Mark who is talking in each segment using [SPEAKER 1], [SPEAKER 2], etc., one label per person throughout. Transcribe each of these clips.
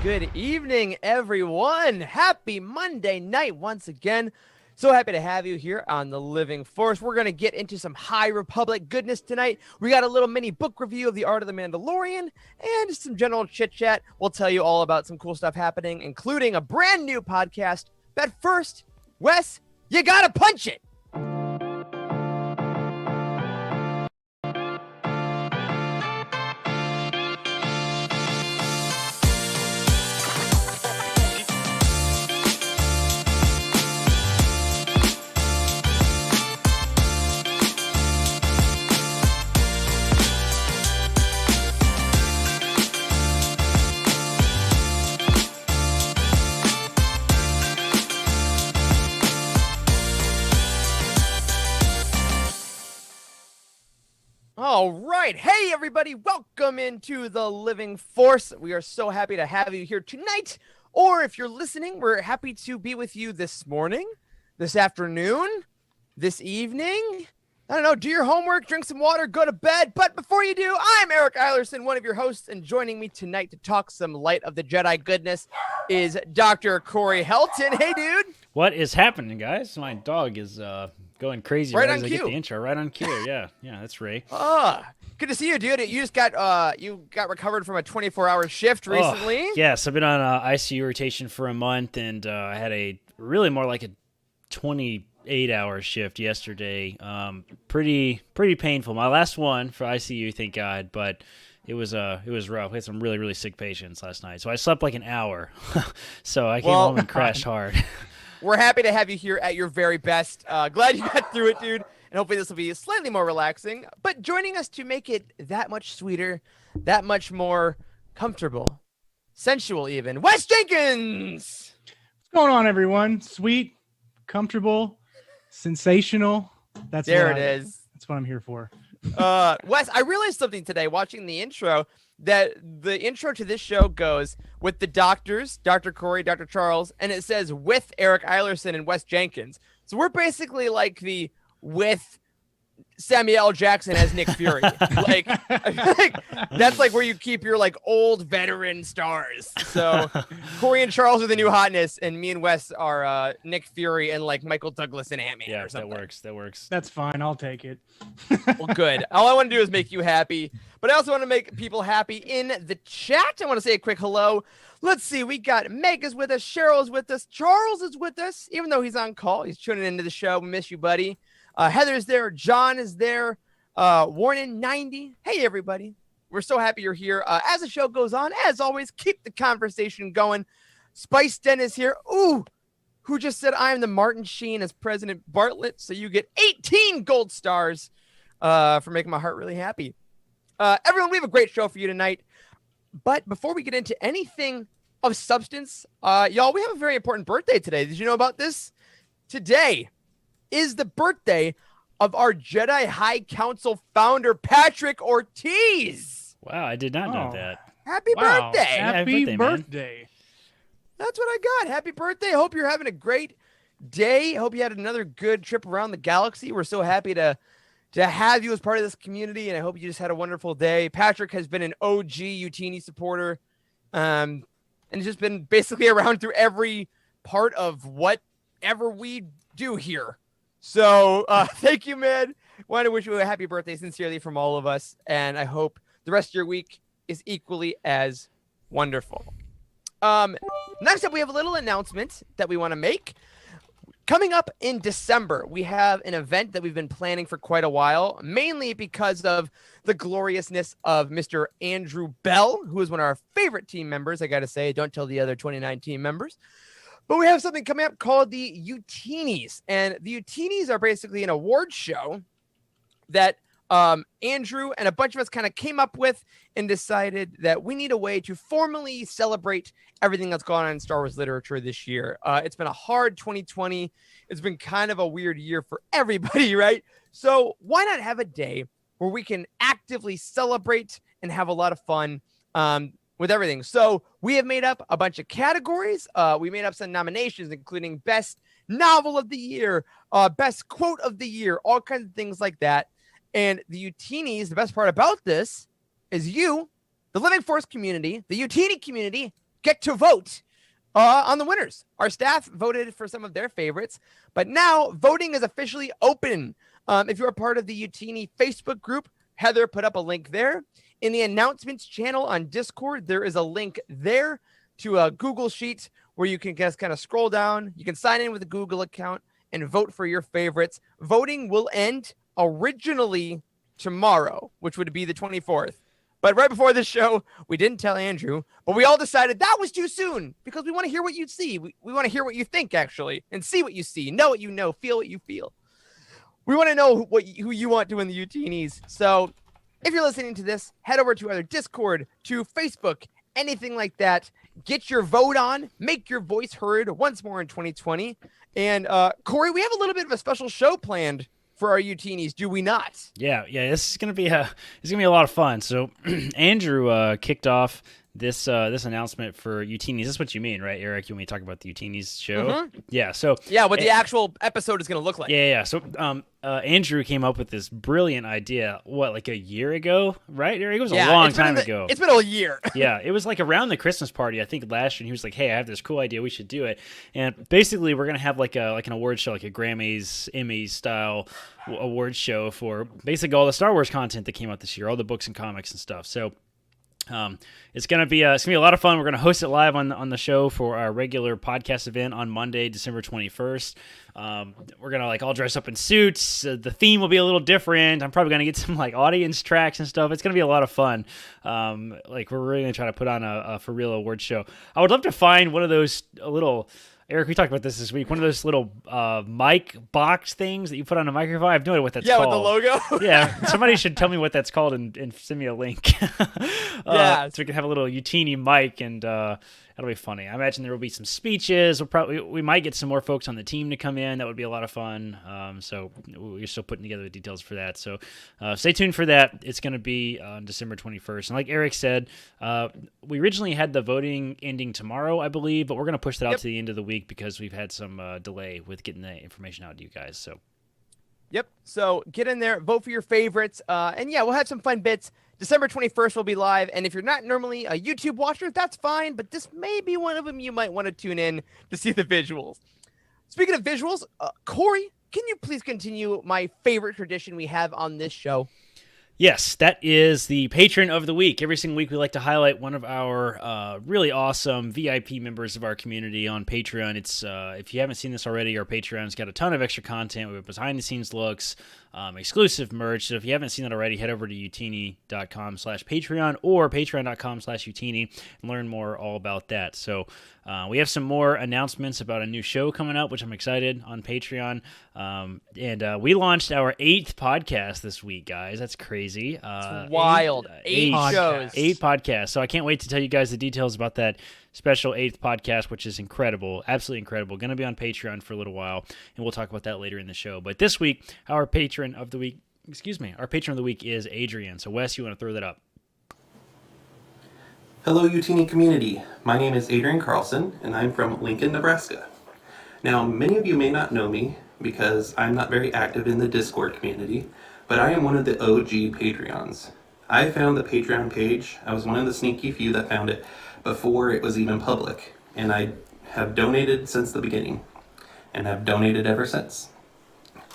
[SPEAKER 1] Good evening, everyone. Happy Monday night once again. So happy to have you here on The Living Force. We're going to get into some High Republic goodness tonight. We got a little mini book review of The Art of the Mandalorian and some general chit-chat. We'll tell you all about some cool stuff happening, including a brand new podcast. But first, Wes, you got to punch it. All right. Hey, everybody. Welcome into The Living Force. We are so happy to have you here tonight. Or if you're listening, we're happy to be with you this morning, this afternoon, this evening. I don't know. Do your homework, drink some water, go to bed. But before you do, I'm Eric Eilerson, one of your hosts. And joining me tonight to talk some Light of the Jedi goodness is Dr. Corey Helton. Hey, dude.
[SPEAKER 2] What is happening, guys? My dog is going crazy
[SPEAKER 1] right
[SPEAKER 2] as
[SPEAKER 1] on
[SPEAKER 2] I
[SPEAKER 1] cue.
[SPEAKER 2] get the intro. Right on cue. Yeah, that's Ray.
[SPEAKER 1] Good to see you, dude. You just got recovered from a 24-hour shift recently.
[SPEAKER 2] Yes, I've been on ICU rotation for a month, and I had a really more like a 28-hour shift yesterday. Pretty painful. My last one for ICU, thank God, but it was rough. We had some really sick patients last night, so I slept like an hour. So I came home and crashed hard.
[SPEAKER 1] We're happy to have you here at your very best. Glad you got through it, dude. And hopefully this will be slightly more relaxing. But joining us to make it that much sweeter, that much more comfortable, sensual even, Wes Jenkins!
[SPEAKER 3] What's going on, everyone? Sweet, comfortable, sensational. That's
[SPEAKER 1] it is.
[SPEAKER 3] That's what I'm here for.
[SPEAKER 1] Wes, I realized something today watching the intro, that the intro to this show goes with the doctors, Dr. Corey, Dr. Charles, and it says with Eric Eilerson and Wes Jenkins. So we're basically like the with Samuel L. Jackson as Nick Fury. like that's like where you keep your like old veteran stars. So Corey and Charles are the new hotness, and me and Wes are Nick Fury and like Michael Douglas and Ant-Man.
[SPEAKER 2] Yeah,
[SPEAKER 1] or something.
[SPEAKER 2] that works.
[SPEAKER 3] That's fine. I'll take it.
[SPEAKER 1] Well, good. All I want to do is make you happy, but I also want to make people happy in the chat. I want to say a quick hello. Let's see. We got Meg is with us. Cheryl is with us. Charles is with us, even though he's on call. He's tuning into the show. We miss you, buddy. Heather's there. John is there. Warren 90. Hey, everybody. We're so happy you're here. As the show goes on, as always, keep the conversation going. Spice Den is here. Ooh, who just said I am the Martin Sheen as President Bartlett. So you get 18 gold stars for making my heart really happy. Everyone, we have a great show for you tonight. But before we get into anything of substance, y'all, we have a very important birthday today. Did you know about this? Today is the birthday of our Jedi High Council founder, Patrick Ortiz.
[SPEAKER 2] Wow, I did not know that.
[SPEAKER 1] Happy birthday.
[SPEAKER 3] Happy birthday.
[SPEAKER 1] That's what I got. Happy birthday. Hope you're having a great day. Hope you had another good trip around the galaxy. We're so happy to have you as part of this community, and I hope you just had a wonderful day. Patrick has been an OG Utini supporter, and has just been basically around through every part of whatever we do here. So thank you, man. Want to wish you a happy birthday sincerely from all of us, and I hope the rest of your week is equally as wonderful. Next up, we have a little announcement that we want to make. Coming up in December, we have an event that we've been planning for quite a while, mainly because of the gloriousness of Mr. Andrew Bell, who is one of our favorite team members. I got to say, don't tell the other 29 team members. But we have something coming up called the Utinis. And the Utinis are basically an award show that Andrew and a bunch of us kind of came up with and decided that we need a way to formally celebrate everything that's gone on in Star Wars literature this year. It's been a hard 2020. It's been kind of a weird year for everybody, right? So why not have a day where we can actively celebrate and have a lot of fun with everything? So we have made up a bunch of categories. We made up some nominations, including Best Novel of the Year, Best Quote of the Year, all kinds of things like that. And the Utinis, the best part about this is you, the Living Force community, the Utini community, get to vote on the winners. Our staff voted for some of their favorites, but now voting is officially open. If you're a part of the Utini Facebook group, Heather put up a link there. In the announcements channel on Discord, there is a link there to a Google Sheet where you can just kind of scroll down. You can sign in with a Google account and vote for your favorites. Voting will end originally tomorrow, which would be the 24th. But right before this show, we didn't tell Andrew, but we all decided that was too soon because we want to hear what you see. We want to hear what you think, actually, and see what you see, know what you know, feel what you feel. We want to know who you want to win the Utinis. So if you're listening to this, head over to either Discord, to Facebook, anything like that. Get your vote on. Make your voice heard once more in 2020. And Corey, we have a little bit of a special show planned for our Utinis, do we not?
[SPEAKER 2] Yeah. This is gonna be a lot of fun. So Andrew kicked off this announcement for Utinis. This is what you mean, right, Eric? You want me to talk about the Utinis show?
[SPEAKER 1] Mm-hmm.
[SPEAKER 2] Yeah. So
[SPEAKER 1] what the actual episode is gonna look like.
[SPEAKER 2] Yeah. So Andrew came up with this brilliant idea. What, like a year ago, right, Eric? It was a long time ago.
[SPEAKER 1] It's been a year.
[SPEAKER 2] Yeah, it was like around the Christmas party, I think, last year. And he was like, "Hey, I have this cool idea. We should do it." And basically, we're gonna have like an award show, like a Grammys, Emmys style award show for basically all the Star Wars content that came out this year, all the books and comics and stuff. So it's gonna be a lot of fun. We're gonna host it live on the show for our regular podcast event on Monday, December 21st. We're gonna all dress up in suits. The theme will be a little different. I'm probably gonna get some audience tracks and stuff. It's gonna be a lot of fun. We're really gonna try to put on a for real award show. I would love to find one of those little. Eric, we talked about this week. One of those little mic box things that you put on a microphone. I have no idea what that's called.
[SPEAKER 1] Yeah, with the logo.
[SPEAKER 2] Yeah, somebody should tell me what that's called and send me a link. So we can have a little Utini mic, and that'll be funny. I imagine there will be some speeches. We might get some more folks on the team to come in. That would be a lot of fun. So we're still putting together the details for that. So stay tuned for that. It's going to be on December 21st. And like Eric said, we originally had the voting ending tomorrow, I believe, but we're going to push that out to the end of the week because we've had some delay with getting the information out to you guys. So.
[SPEAKER 1] Yep. So get in there, vote for your favorites. And we'll have some fun bits. December 21st will be live. And if you're not normally a YouTube watcher, that's fine. But this may be one of them you might want to tune in to see the visuals. Speaking of visuals, Corey, can you please continue my favorite tradition we have on this show?
[SPEAKER 2] Yes, that is the Patron of the Week. Every single week, we like to highlight one of our really awesome VIP members of our community on Patreon. It's if you haven't seen this already, our Patreon's got a ton of extra content. We have behind-the-scenes looks, exclusive merch. So if you haven't seen that already, head over to utini.com/Patreon or patreon.com/Utini and learn more all about that. So we have some more announcements about a new show coming up, which I'm excited on Patreon. And we launched our 8th podcast this week, guys. That's crazy.
[SPEAKER 1] It's wild. 8 shows.
[SPEAKER 2] 8 podcasts. So I can't wait to tell you guys the details about that special 8th podcast, which is incredible. Absolutely incredible. Going to be on Patreon for a little while, and we'll talk about that later in the show. But this week, our patron of the week is Adrian. So Wes, you want to throw that up?
[SPEAKER 4] Hello, Utini community. My name is Adrian Carlson, and I'm from Lincoln, Nebraska. Now, many of you may not know me because I'm not very active in the Discord community, but I am one of the OG Patreons. I found the Patreon page. I was one of the sneaky few that found it before it was even public, and I have donated since the beginning, and have donated ever since.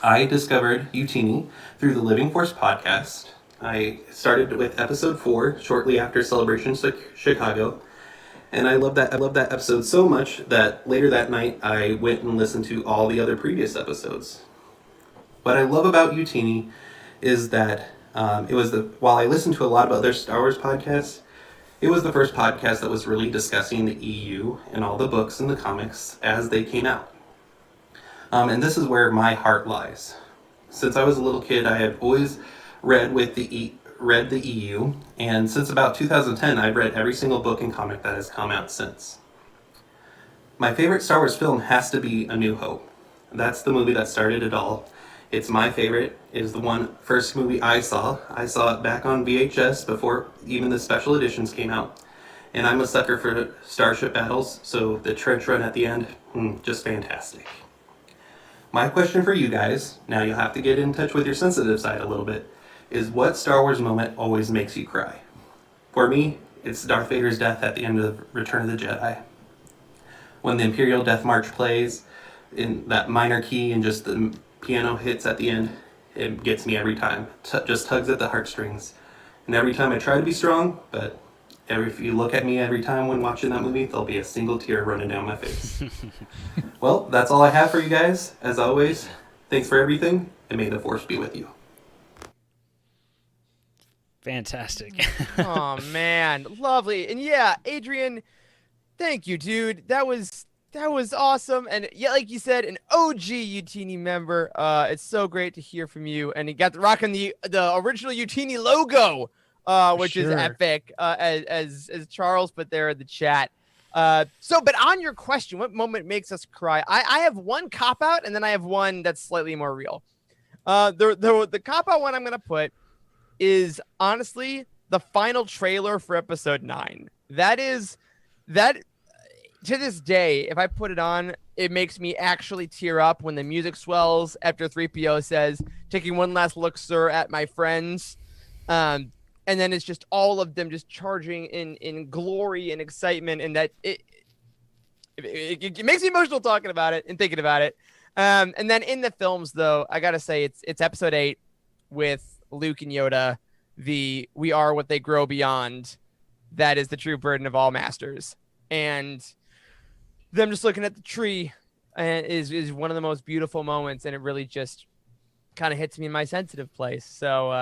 [SPEAKER 4] I discovered Utini through the Living Force podcast. I started with episode 4 shortly after Celebration Chicago, and I love that episode so much that later that night I went and listened to all the other previous episodes. What I love about Utini is that while I listened to a lot of other Star Wars podcasts, it was the first podcast that was really discussing the EU and all the books and the comics as they came out. And this is where my heart lies. Since I was a little kid, I had always read the EU, and since about 2010, I've read every single book and comic that has come out since. My favorite Star Wars film has to be A New Hope. That's the movie that started it all. It's my favorite. It is the first movie I saw. I saw it back on VHS before even the special editions came out. And I'm a sucker for starship battles, so the trench run at the end, just fantastic. My question for you guys, now you'll have to get in touch with your sensitive side a little bit, is what Star Wars moment always makes you cry? For me, It's Darth Vader's death at the end of Return of the Jedi. When the Imperial Death March plays in that minor key and just the piano hits at the end, it gets me every time. Just tugs at the heartstrings. And every time I try to be strong, but if you look at me every time when watching that movie, there'll be a single tear running down my face. Well, that's all I have for you guys. As always, thanks for everything, and may the Force be with you.
[SPEAKER 2] Fantastic.
[SPEAKER 1] Oh man, lovely. And yeah, Adrian, thank you, dude. That was awesome. And yeah, like you said, an OG Utini member. It's so great to hear from you. And he got rocking the original Utini logo, which is epic. As Charles put there in the chat. But on your question, what moment makes us cry? I have one cop out, and then I have one that's slightly more real. The cop out one I'm gonna put is honestly the final trailer for episode 9. That to this day, if I put it on, it makes me actually tear up when the music swells after 3PO says, "Taking one last look, sir, at my friends." And then it's just all of them just charging in glory and excitement, and that it makes me emotional talking about it and thinking about it. And then in the films, though, I gotta say it's episode 8 with Luke and Yoda, we are what they grow beyond. That is the true burden of all masters. And them just looking at the tree is one of the most beautiful moments, and it really just kind of hits me in my sensitive place. So,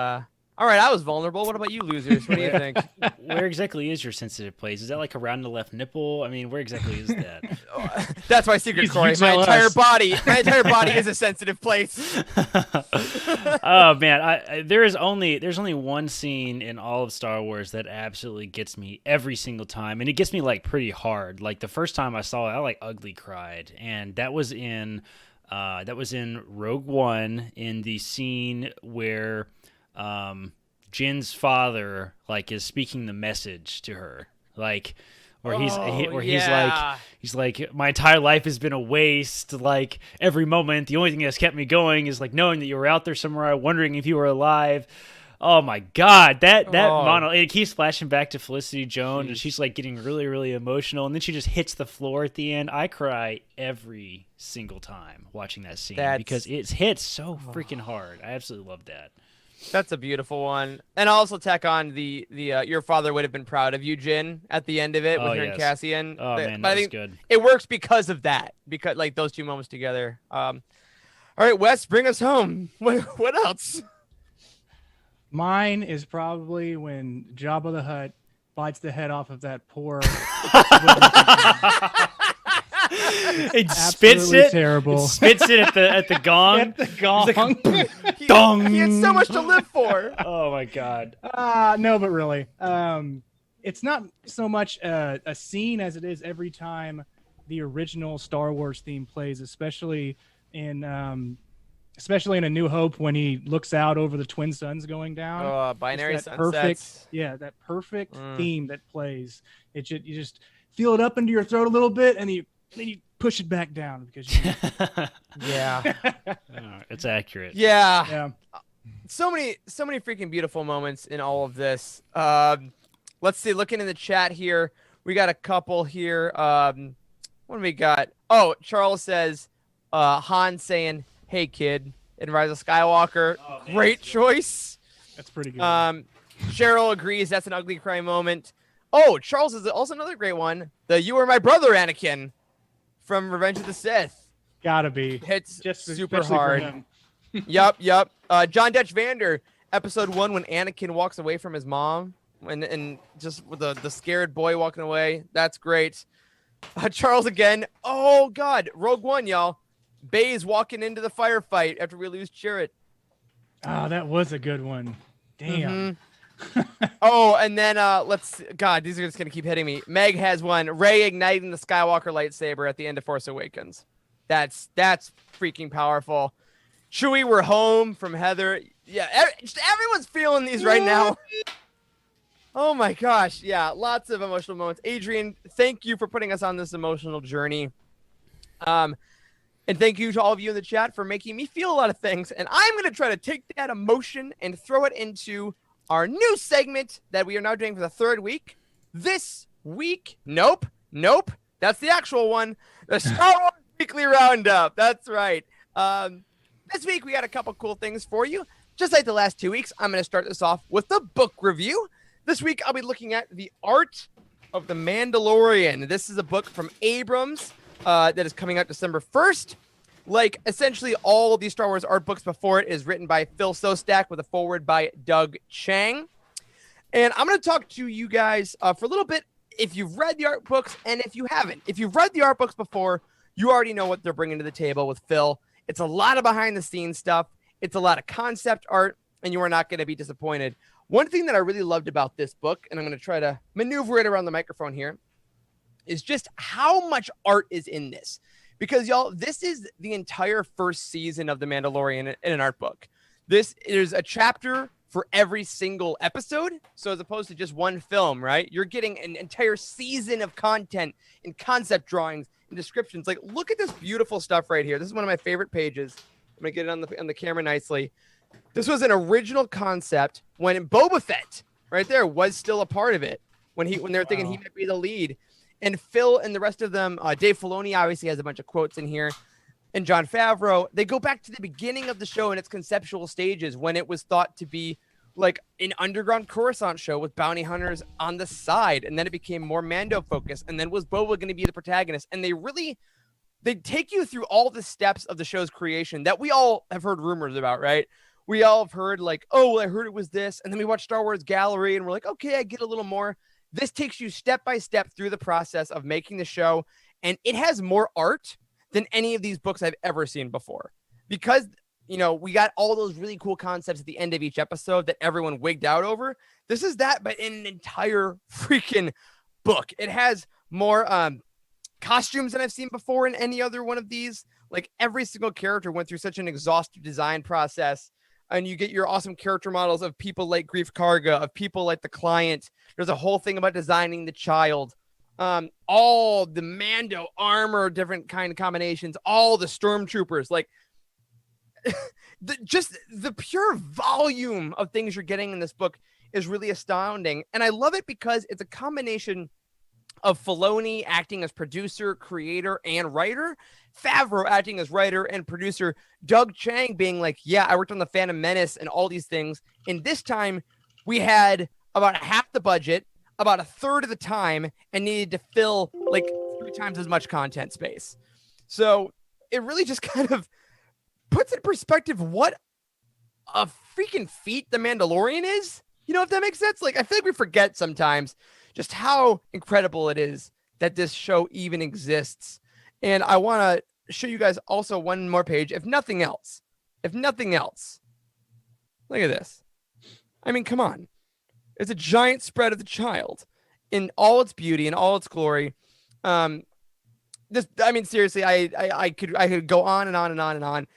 [SPEAKER 1] all right, I was vulnerable. What about you losers? What do you think?
[SPEAKER 2] Where exactly is your sensitive place? Is that like around the left nipple? I mean, where exactly is that?
[SPEAKER 1] That's my secret, Corey. My entire body is a sensitive place.
[SPEAKER 2] Oh man, there's only one scene in all of Star Wars that absolutely gets me every single time, and it gets me like pretty hard. Like the first time I saw it, I like ugly cried, and that was in Rogue One, in the scene where Jin's father like is speaking the message to her, like he's like my entire life has been a waste, like every moment, the only thing that's kept me going is like knowing that you were out there somewhere, wondering if you were alive. Oh my god, that monologue, it keeps flashing back to Felicity Jones. And she's like getting really, really emotional, and then she just hits the floor at the end. I cry every single time watching that scene because it hits so freaking hard. I absolutely love that.
[SPEAKER 1] That's a beautiful one. And I'll also tack on the your father would have been proud of you, Jin, at the end of it with her and Cassian.
[SPEAKER 2] Oh man, that was good.
[SPEAKER 1] It works because of that, because like those two moments together. All right, Wes, bring us home. What else?
[SPEAKER 3] Mine is probably when Jabba the Hutt bites the head off of that poor.
[SPEAKER 2] It spits it.
[SPEAKER 3] Terrible.
[SPEAKER 2] It spits it at the gong.
[SPEAKER 3] At the gong.
[SPEAKER 2] Dong.
[SPEAKER 1] He had so much to live for.
[SPEAKER 2] Oh my god.
[SPEAKER 3] No, but really, it's not so much a scene as it is every time the original Star Wars theme plays, especially in A New Hope when he looks out over the twin suns going down.
[SPEAKER 1] Binary
[SPEAKER 3] sunsets. That perfect theme that plays. You just feel it up into your throat a little bit, and then you push it back down because
[SPEAKER 2] it's accurate.
[SPEAKER 1] Yeah. So many freaking beautiful moments in all of this. Let's see, looking in the chat here, we got a couple here. What do we got? Oh, Charles says Han saying, "Hey kid," in Rise of Skywalker. Great choice.
[SPEAKER 3] That's pretty good.
[SPEAKER 1] Cheryl agrees that's an ugly cry moment. Oh, Charles is also another great one. The "You Are My Brother" Anakin from Revenge of the Sith.
[SPEAKER 3] Gotta be.
[SPEAKER 1] Hits
[SPEAKER 3] just
[SPEAKER 1] super hard. Yep. John Dutch Vander, episode 1, when Anakin walks away from his mom and just with the scared boy walking away. That's great. Charles again. Oh God, Rogue One, y'all. Bay's walking into the firefight after we lose Chirrut.
[SPEAKER 3] Oh, that was a good one. Damn.
[SPEAKER 1] Oh, and then God, these are just gonna keep hitting me. Meg has one. Rey igniting the Skywalker lightsaber at the end of Force Awakens. That's freaking powerful. Chewie, we're home from Heather. Yeah, everyone's feeling these right now. Oh my gosh, yeah, lots of emotional moments. Adrian, thank you for putting us on this emotional journey. And thank you to all of you in the chat for making me feel a lot of things. And I'm gonna try to take that emotion and throw it into our new segment that we are now doing for the 3rd week. this week, nope, that's the actual one. The Star Wars Weekly Roundup. That's right. This week we got a couple cool things for you. Just like the last 2 weeks, I'm going to start this off with the book review. This week I'll be looking at The Art of the Mandalorian. This is a book from Abrams that is coming out December 1st. Like essentially all of these Star Wars art books before it is written by Phil Sostak with a foreword by Doug Chang. And I'm going to talk to you guys for a little bit if you've read the art books and if you haven't. If you've read the art books before, you already know what they're bringing to the table with Phil. It's a lot of behind the scenes stuff. It's a lot of concept art, and you are not going to be disappointed. One thing that I really loved about this book, and I'm going to try to maneuver it around the microphone here, is just how much art is in this. Because, y'all, this is the entire first season of The Mandalorian in an art book. There's a chapter for every single episode. So as opposed to just one film, right? You're getting an entire season of content and concept drawings and descriptions. Like, look at this beautiful stuff right here. This is one of my favorite pages. I'm going to get it on the camera nicely. This was an original concept when Boba Fett right there was still a part of it when they were thinking he might be the lead. And Phil and the rest of them, Dave Filoni obviously has a bunch of quotes in here, and Jon Favreau, they go back to the beginning of the show in its conceptual stages when it was thought to be like an underground Coruscant show with bounty hunters on the side. And then it became more Mando focused. And then was Boba going to be the protagonist? And they take you through all the steps of the show's creation that we all have heard rumors about, right? We all have heard like, oh, I heard it was this. And then we watch Star Wars Gallery and we're like, okay, I get a little more. This takes you step by step through the process of making the show. And it has more art than any of these books I've ever seen before. Because, you know, we got all those really cool concepts at the end of each episode that everyone wigged out over. This is that, but in an entire freaking book. It has more costumes than I've seen before in any other one of these. Like every single character went through such an exhaustive design process. And you get your awesome character models of people like Grief Karga, of people like the Client. There's a whole thing about designing the child. All the Mando armor, different kind of combinations, all the stormtroopers, like just the pure volume of things you're getting in this book is really astounding. And I love it because it's a combination of Filoni acting as producer, creator, and writer, Favreau acting as writer and producer, Doug Chang being like, yeah, I worked on the Phantom Menace and all these things. And this time we had about half the budget, about a third of the time, and needed to fill like 3 times as much content space. So it really just kind of puts in perspective what a freaking feat The Mandalorian is. You know, if that makes sense? Like, I feel like we forget sometimes just how incredible it is that this show even exists. And I want to show you guys also one more page. If nothing else, look at this. I mean, come on. It's a giant spread of the child in all its beauty and all its glory. Seriously, I could go on and on and on and on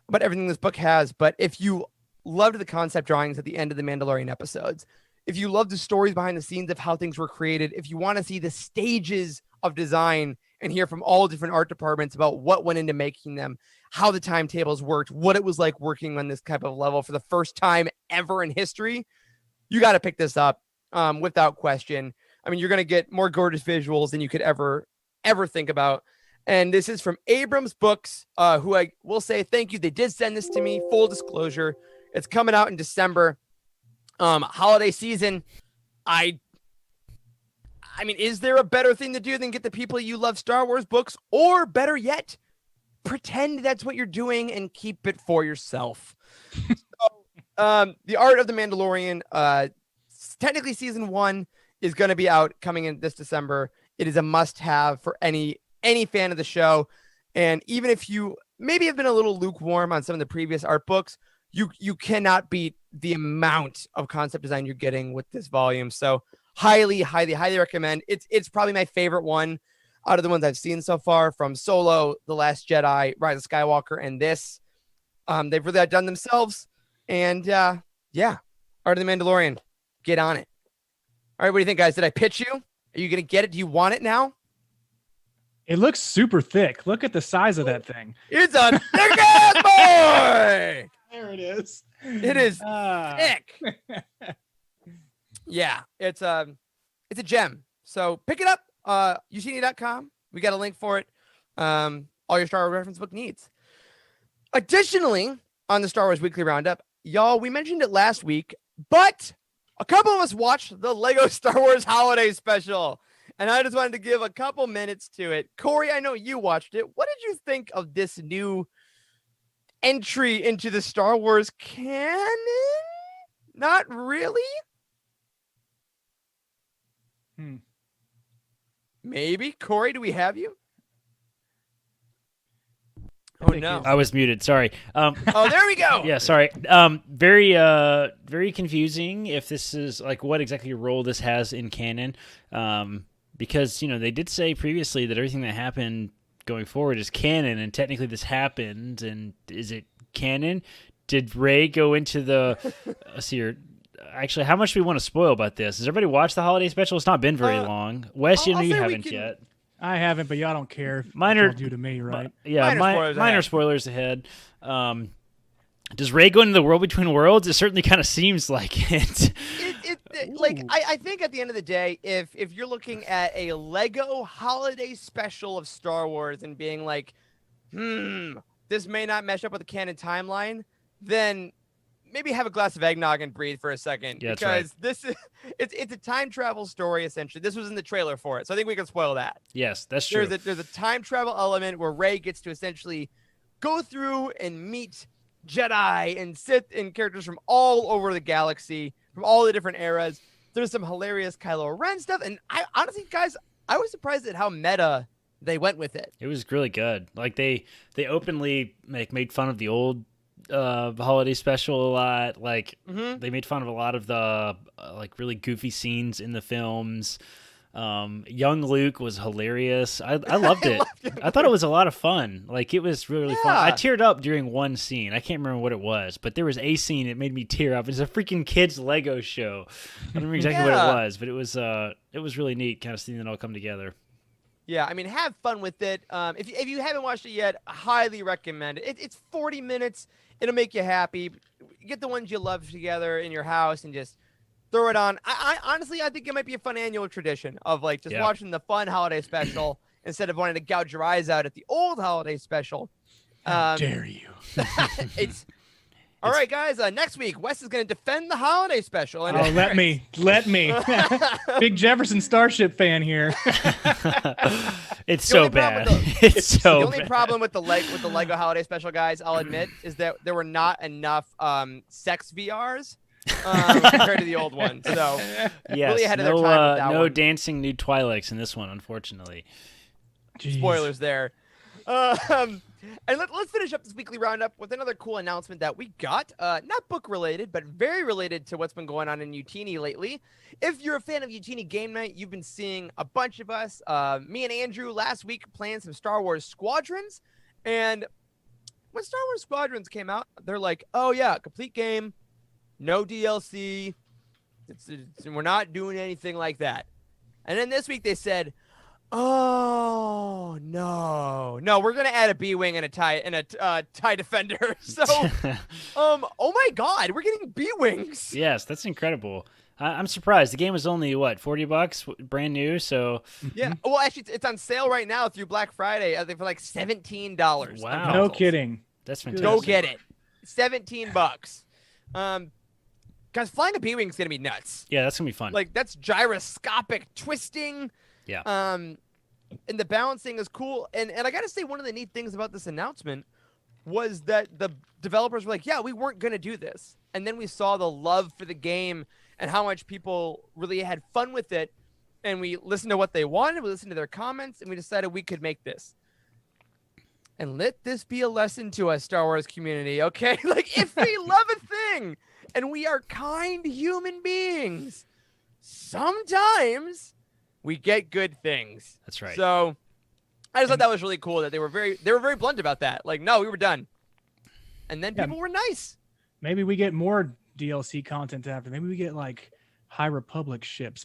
[SPEAKER 1] about everything this book has. But if you loved the concept drawings at the end of the Mandalorian episodes, if you love the stories behind the scenes of how things were created, if you want to see the stages of design and hear from all different art departments about what went into making them, how the timetables worked, what it was like working on this type of level for the first time ever in history, you got to pick this up without question. I mean, you're going to get more gorgeous visuals than you could ever think about. And this is from Abrams Books, who I will say thank you. They did send this to me, full disclosure. It's coming out in December. Holiday season. I mean, is there a better thing to do than get the people you love Star Wars books, or better yet, pretend that's what you're doing and keep it for yourself? So, The Art of the Mandalorian, technically season 1 is going to be out coming in this December. It is a must-have for any fan of the show. And even if you maybe have been a little lukewarm on some of the previous art books, you cannot beat the amount of concept design you're getting with this volume. So highly recommend. It's probably my favorite one out of the ones I've seen so far, from Solo, The Last Jedi, Rise of Skywalker, and this. They've really outdone themselves. And Art of the Mandalorian, get on it. All right, what do you think, guys? Did I pitch you? Are you going to get it? Do you want it now?
[SPEAKER 3] It looks super thick. Look at the size of that thing.
[SPEAKER 1] It's a thick ass boy.
[SPEAKER 3] There it is.
[SPEAKER 1] It is thick. Yeah, it's a gem. So pick it up. Ucini.com. We got a link for it. All your Star Wars reference book needs. Additionally, on the Star Wars Weekly Roundup, y'all, we mentioned it last week, but a couple of us watched the Lego Star Wars Holiday Special, and I just wanted to give a couple minutes to it. Corey, I know you watched it. What did you think of this new entry into the Star Wars canon? Not really? Maybe. Corey, do we have you? Oh no!
[SPEAKER 2] I was muted. Sorry.
[SPEAKER 1] Oh, there we go.
[SPEAKER 2] Yeah, sorry. Very, very confusing. If this is like what exactly role this has in canon, because they did say previously that everything that happened going forward is canon, and technically this happened. And is it canon? Did Rey go into the? Let's see here. Actually, how much do we want to spoil about this? Has everybody watched the holiday special? It's not been very long. Wes, you haven't yet.
[SPEAKER 3] I haven't, but y'all don't care.
[SPEAKER 2] Minor
[SPEAKER 3] due to me, right?
[SPEAKER 2] Yeah, minor spoilers ahead. Does Rey go into the world between worlds? It certainly kind of seems like it.
[SPEAKER 1] I think at the end of the day, if you're looking at a Lego holiday special of Star Wars and being like, this may not mesh up with the canon timeline, then maybe have a glass of eggnog and breathe for a second.
[SPEAKER 2] Yeah,
[SPEAKER 1] because
[SPEAKER 2] right.
[SPEAKER 1] this is it's a time travel story essentially. This was in the trailer for it, so I think we can spoil that.
[SPEAKER 2] Yes, that's true.
[SPEAKER 1] There's a time travel element where Rey gets to essentially go through and meet Jedi and Sith and characters from all over the galaxy, from all the different eras. There's some hilarious Kylo Ren stuff, and I honestly, guys, I was surprised at how meta they went with it.
[SPEAKER 2] It was really good. Like they openly made fun of the old holiday special a lot. Like they made fun of a lot of the really goofy scenes in the films. Young Luke was hilarious. I loved it. I thought it was a lot of fun. Like it was really fun. I teared up during one scene. I can't remember what it was, but there was a scene that made me tear up. It's a freaking kids Lego show. I don't remember exactly what it was, but it was really neat kind of seeing it all come together.
[SPEAKER 1] Yeah, I mean, have fun with it. If you haven't watched it yet, I highly recommend it. It's 40 minutes. It'll make you happy. Get the ones you love together in your house and just throw it on. I honestly, I think it might be a fun annual tradition of watching the fun holiday special instead of wanting to gouge your eyes out at the old holiday special.
[SPEAKER 3] How dare you?
[SPEAKER 1] All right, guys. Next week, Wes is going to defend the holiday special. And
[SPEAKER 3] let me. Big Jefferson Starship fan here.
[SPEAKER 2] It's so bad. It's so
[SPEAKER 1] the only problem with the Lego holiday special, guys, I'll admit, is that there were not enough sex VRs compared to the old one. So
[SPEAKER 2] yes,
[SPEAKER 1] really ahead of their time with that
[SPEAKER 2] no
[SPEAKER 1] one.
[SPEAKER 2] dancing nude Twi'leks in this one, unfortunately.
[SPEAKER 3] Jeez.
[SPEAKER 1] Spoilers there. And let's finish up this weekly roundup with another cool announcement that we got. Not book related, but very related to what's been going on in Utini lately. If you're a fan of Utini Game Night, you've been seeing a bunch of us, me and Andrew last week playing some Star Wars Squadrons. And when Star Wars Squadrons came out, they're like, oh yeah, complete game, no DLC. We're not doing anything like that. And then this week they said, oh no, we're gonna add a B-wing and a TIE Defender. So, oh my God, we're getting B-wings.
[SPEAKER 2] Yes, that's incredible. I'm surprised. The game was only $40, brand new. So
[SPEAKER 1] yeah, well, actually, it's on sale right now through Black Friday. I think for like $17.
[SPEAKER 2] Wow,
[SPEAKER 3] no kidding.
[SPEAKER 2] That's fantastic.
[SPEAKER 1] Go get it. $17. Guys, flying a B-wing is gonna be nuts.
[SPEAKER 2] Yeah, that's gonna be fun.
[SPEAKER 1] Like that's gyroscopic twisting.
[SPEAKER 2] Yeah.
[SPEAKER 1] And the balancing is cool. And I gotta say, one of the neat things about this announcement was that the developers were like, yeah, we weren't gonna do this. And then we saw the love for the game and how much people really had fun with it. And we listened to what they wanted, we listened to their comments, and we decided we could make this. And let this be a lesson to us, Star Wars community, okay? Like, if we love a thing and we are kind human beings, sometimes we get good things.
[SPEAKER 2] That's right.
[SPEAKER 1] So I just thought that was really cool that they were very blunt about that. Like, no, we were done. And then people were nice.
[SPEAKER 3] Maybe we get more DLC content after. Maybe we get like High Republic ships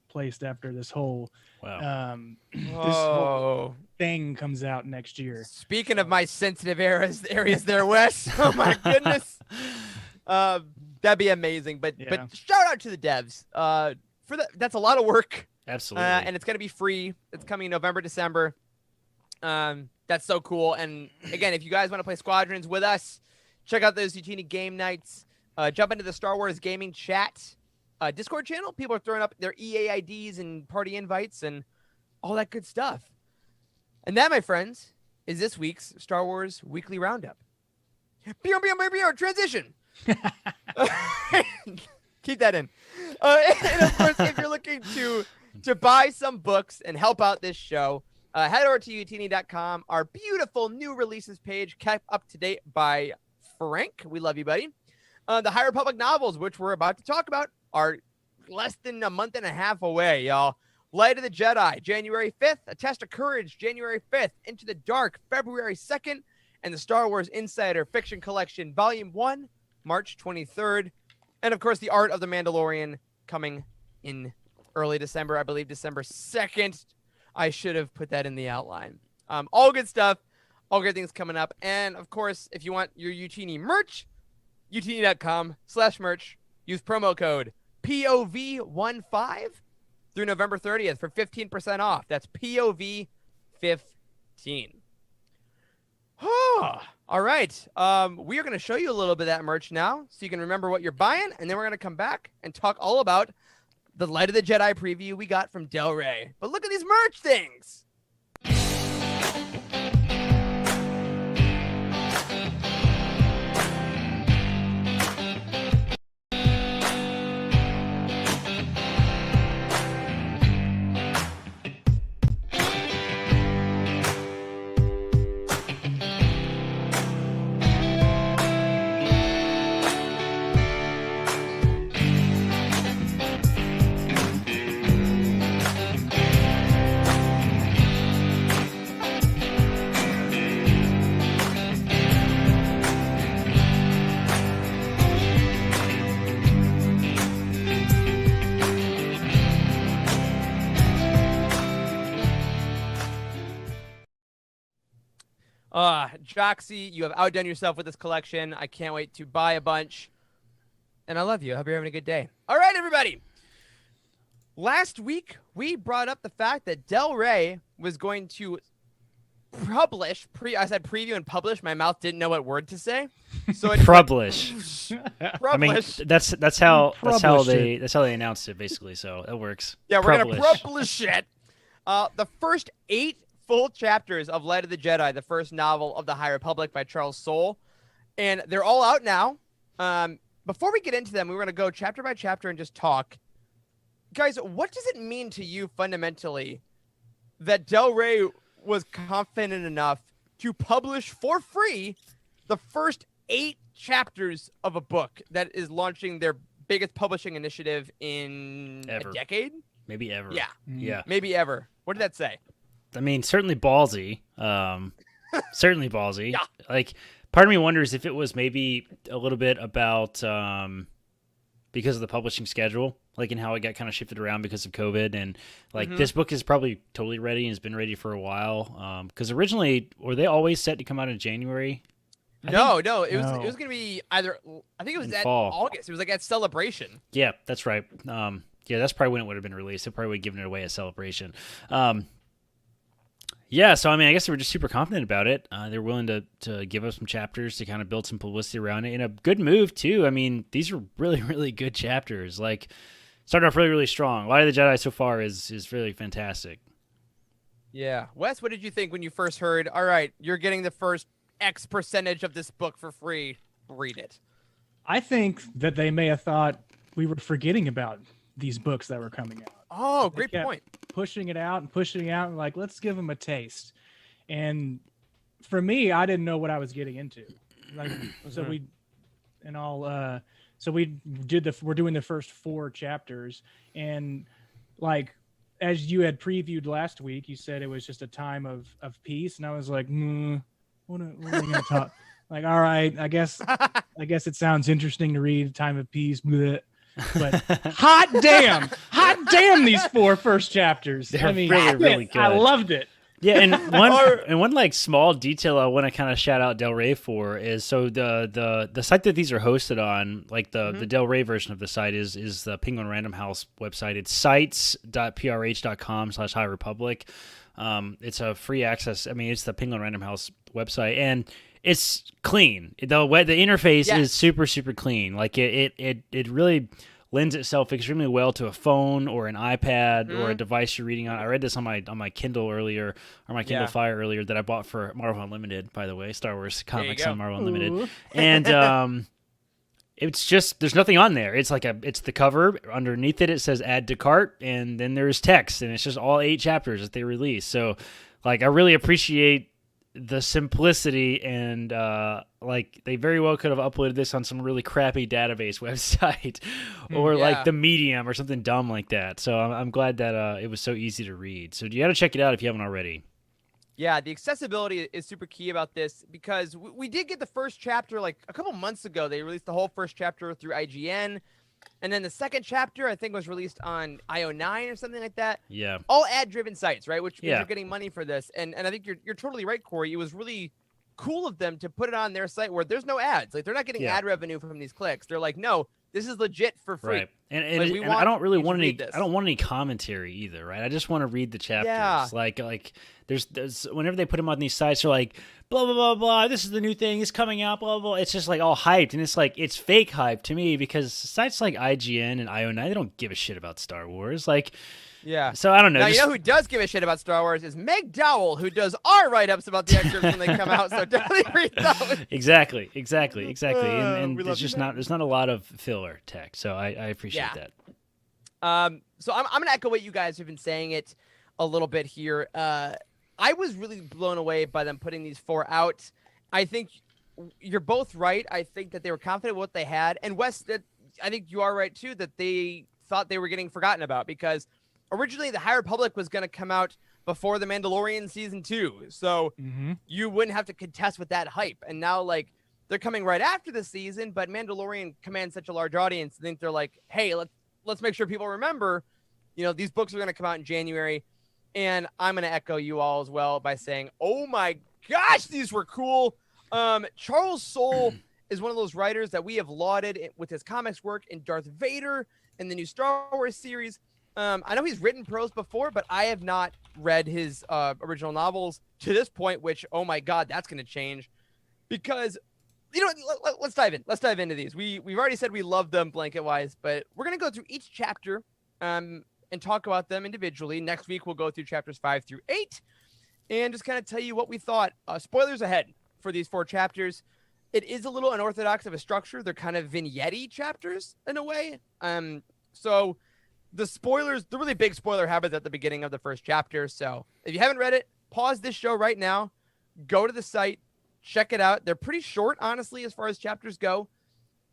[SPEAKER 3] placed after this whole this whole thing comes out next year.
[SPEAKER 1] Speaking of my sensitive areas there, Wes. Oh my goodness. That'd be amazing. But shout out to the devs. That's a lot of work.
[SPEAKER 2] Absolutely.
[SPEAKER 1] And it's going to be free. It's coming November, December. That's so cool. And again, if you guys want to play Squadrons with us, check out those Utini game nights. Jump into the Star Wars gaming chat Discord channel. People are throwing up their EA IDs and party invites and all that good stuff. And that, my friends, is this week's Star Wars Weekly Roundup. Transition. Keep that in. And of course, if you're looking to buy some books and help out this show, head over to utini.com. Our beautiful new releases page, kept up to date by Frank. We love you, buddy. The High Republic novels, which we're about to talk about, are less than a month and a half away, y'all. Light of the Jedi, January 5th. A Test of Courage, January 5th. Into the Dark, February 2nd. And the Star Wars Insider Fiction Collection, Volume 1, March 23rd. And, of course, The Art of the Mandalorian coming in early December. I believe December 2nd. I should have put that in the outline. All good stuff. All good things coming up. And, of course, if you want your Utini merch, utini.com/merch. Use promo code POV15 through November 30th for 15% off. That's POV15. All right. We are going to show you a little bit of that merch now so you can remember what you're buying. And then we're going to come back and talk all about the Light of the Jedi preview we got from Del Rey. But look at these merch things. Joxy, you have outdone yourself with this collection. I can't wait to buy a bunch. And I love you. I hope you're having a good day. All right, everybody. Last week, we brought up the fact that Del Rey was going to publish. I said preview and publish. My mouth didn't know what word to say. So it
[SPEAKER 2] Publish. I mean,
[SPEAKER 1] publish.
[SPEAKER 2] that's how they announced it basically. So that works.
[SPEAKER 1] Yeah, we're going to publish it. The first 8 full chapters of Light of the Jedi, the first novel of the High Republic by Charles Soule. And they're all out now. Before we get into them, we're going to go chapter by chapter and just talk. Guys, what does it mean to you fundamentally that Del Rey was confident enough to publish for free the first 8 chapters of a book that is launching their biggest publishing initiative in a decade?
[SPEAKER 2] Maybe ever.
[SPEAKER 1] Yeah.
[SPEAKER 2] Yeah.
[SPEAKER 1] Maybe ever. What did that say?
[SPEAKER 2] I mean, certainly ballsy. Certainly ballsy.
[SPEAKER 1] Yeah.
[SPEAKER 2] Like, part of me wonders if it was maybe a little bit about because of the publishing schedule, like, and how it got kind of shifted around because of COVID. And like, this book is probably totally ready and has been ready for a while. Because originally, were they always set to come out in January?
[SPEAKER 1] No. It was going to be either. I think it was
[SPEAKER 2] In
[SPEAKER 1] at
[SPEAKER 2] fall.
[SPEAKER 1] August. It was like at Celebration.
[SPEAKER 2] Yeah, that's right. Yeah, that's probably when it would have been released. They probably would have given it away at Celebration. Yeah, so I mean, I guess they were just super confident about it. They're willing to give us some chapters to kind of build some publicity around it. And a good move, too. I mean, these are really, really good chapters. Like, starting off really, really strong. Light of the Jedi so far is really fantastic.
[SPEAKER 1] Yeah. Wes, what did you think when you first heard, all right, you're getting the first X percentage of this book for free? Read it.
[SPEAKER 3] I think that they may have thought we were forgetting about these books that were coming out.
[SPEAKER 1] Oh, great point.
[SPEAKER 3] Pushing it out and like, let's give them a taste. And for me, I didn't know what I was getting into. Like, so we're doing the first 4 chapters, and like, as you had previewed last week, you said it was just a time of peace. And I was like, what are we going to talk? Like, all right, I guess it sounds interesting to read Time of Peace. Bleh. But hot damn these 4 first chapters.
[SPEAKER 2] They're really, really good.
[SPEAKER 3] I loved it.
[SPEAKER 2] Yeah, and one like small detail I want to kind of shout out Del Rey for is so the site that these are hosted on, like the Del Rey version of the site is the Penguin Random House website. It's sites.prh.com/High Republic. It's a free access. I mean, it's the Penguin Random House website, and it's clean. The interface is super clean. Like it really lends itself extremely well to a phone or an iPad or a device you're reading on. I read this on my Kindle earlier, or my Kindle Fire earlier, that I bought for Marvel Unlimited, by the way, Star Wars comics on Marvel Unlimited. And it's just, there's nothing on there. It's it's the cover. Underneath it says add to cart, and then there's text, and it's just all 8 chapters that they release. So like, I really appreciate the simplicity, and like, they very well could have uploaded this on some really crappy database website or like the Medium or something dumb like that. So I'm glad that it was so easy to read. So you got to check it out if you haven't already.
[SPEAKER 1] Yeah, the accessibility is super key about this, because we did get the first chapter like a couple months ago. They released the whole first chapter through IGN. And then the second chapter, I think, was released on IO9 or something like that.
[SPEAKER 2] Yeah.
[SPEAKER 1] All ad-driven sites, right? Which means you're getting money for this. And I think you're totally right, Corey. It was really cool of them to put it on their site where there's no ads. Like, they're not getting ad revenue from these clicks. They're like, no, this is legit for free.
[SPEAKER 2] Right. And I don't really want any. I don't want any commentary either, right? I just want to read the chapters. Yeah. Like there's whenever they put them on these sites, they're like, blah blah blah blah. This is the new thing. It's coming out. Blah blah. It's just like all hyped, and it's like, it's fake hype to me, because sites like IGN and IO9, they don't give a shit about Star Wars. Like. Yeah. So I don't know.
[SPEAKER 1] Now, you know who does give a shit about Star Wars is Meg Dowell, who does our write-ups about the extras when they come out. So definitely read those.
[SPEAKER 2] Exactly. And there's just there's not a lot of filler text. So I appreciate that.
[SPEAKER 1] So I'm going to echo what you guys have been saying it a little bit here. I was really blown away by them putting these 4 out. I think you're both right. I think that they were confident with what they had. And Wes, I think you are right too, that they thought they were getting forgotten about, because originally the High Republic was going to come out before The Mandalorian season 2. So you wouldn't have to contest with that hype. And now, like, they're coming right after the season, but Mandalorian commands such a large audience. I think they're like, hey, let's make sure people remember, these books are going to come out in January. And I'm going to echo you all as well by saying, oh my gosh, these were cool. Charles Soule is one of those writers that we have lauded with his comics work in Darth Vader and the new Star Wars series. I know he's written prose before, but I have not read his original novels to this point, which, oh my God, that's going to change, because, let's dive in. Let's dive into these. We've already said we love them blanket wise, but we're going to go through each chapter and talk about them individually. Next week, we'll go through chapters 5 through 8 and just kind of tell you what we thought. Spoilers ahead for these 4 chapters. It is a little unorthodox of a structure. They're kind of vignette chapters in a way. So the spoilers, the really big spoiler happens at the beginning of the first chapter. So if you haven't read it, pause this show right now, go to the site, check it out. They're pretty short, honestly, as far as chapters go.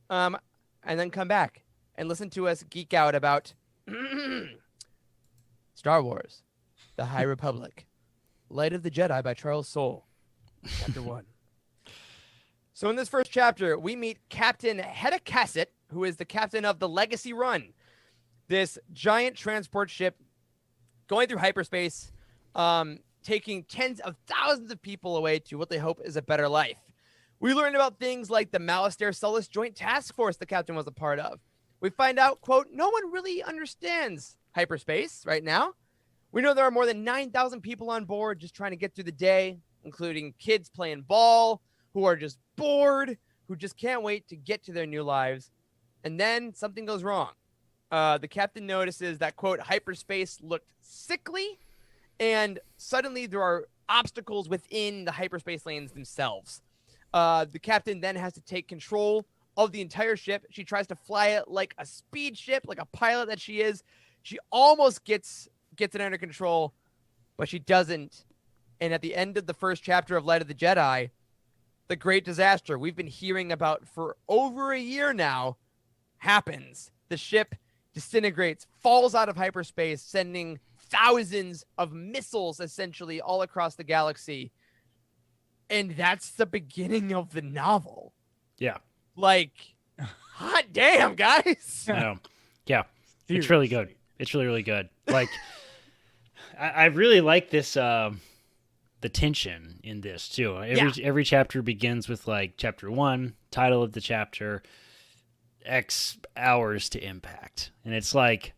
[SPEAKER 1] And then come back and listen to us geek out about Star Wars, The High Republic, Light of the Jedi by Charles Soule, chapter 1. So in this first chapter, we meet Captain Hedda Cassett, who is the captain of the Legacy Run, this giant transport ship going through hyperspace, taking tens of thousands of people away to what they hope is a better life. We learn about things like the Malastair Sullus Joint Task Force the captain was a part of. We find out, quote, no one really understands hyperspace right now. We know there are more than 9,000 people on board just trying to get through the day, including kids playing ball, who are just bored, who just can't wait to get to their new lives. And then something goes wrong. The captain notices that, quote, hyperspace looked sickly, and suddenly there are obstacles within the hyperspace lanes themselves. The captain then has to take control of the entire ship. She tries to fly it like a speed ship, like a pilot that she is. She almost gets it under control, but she doesn't. And at the end of the first chapter of Light of the Jedi, the great disaster we've been hearing about for over a year now happens. The ship disintegrates, falls out of hyperspace, sending thousands of missiles essentially all across the galaxy. And that's the beginning of the novel.
[SPEAKER 2] Yeah.
[SPEAKER 1] Like, hot damn, guys.
[SPEAKER 2] I know. Yeah. It's really good. It's really, really good. Like, I really like this the tension in this too. Every chapter begins with like chapter 1, title of the chapter, X hours to impact, and it's like,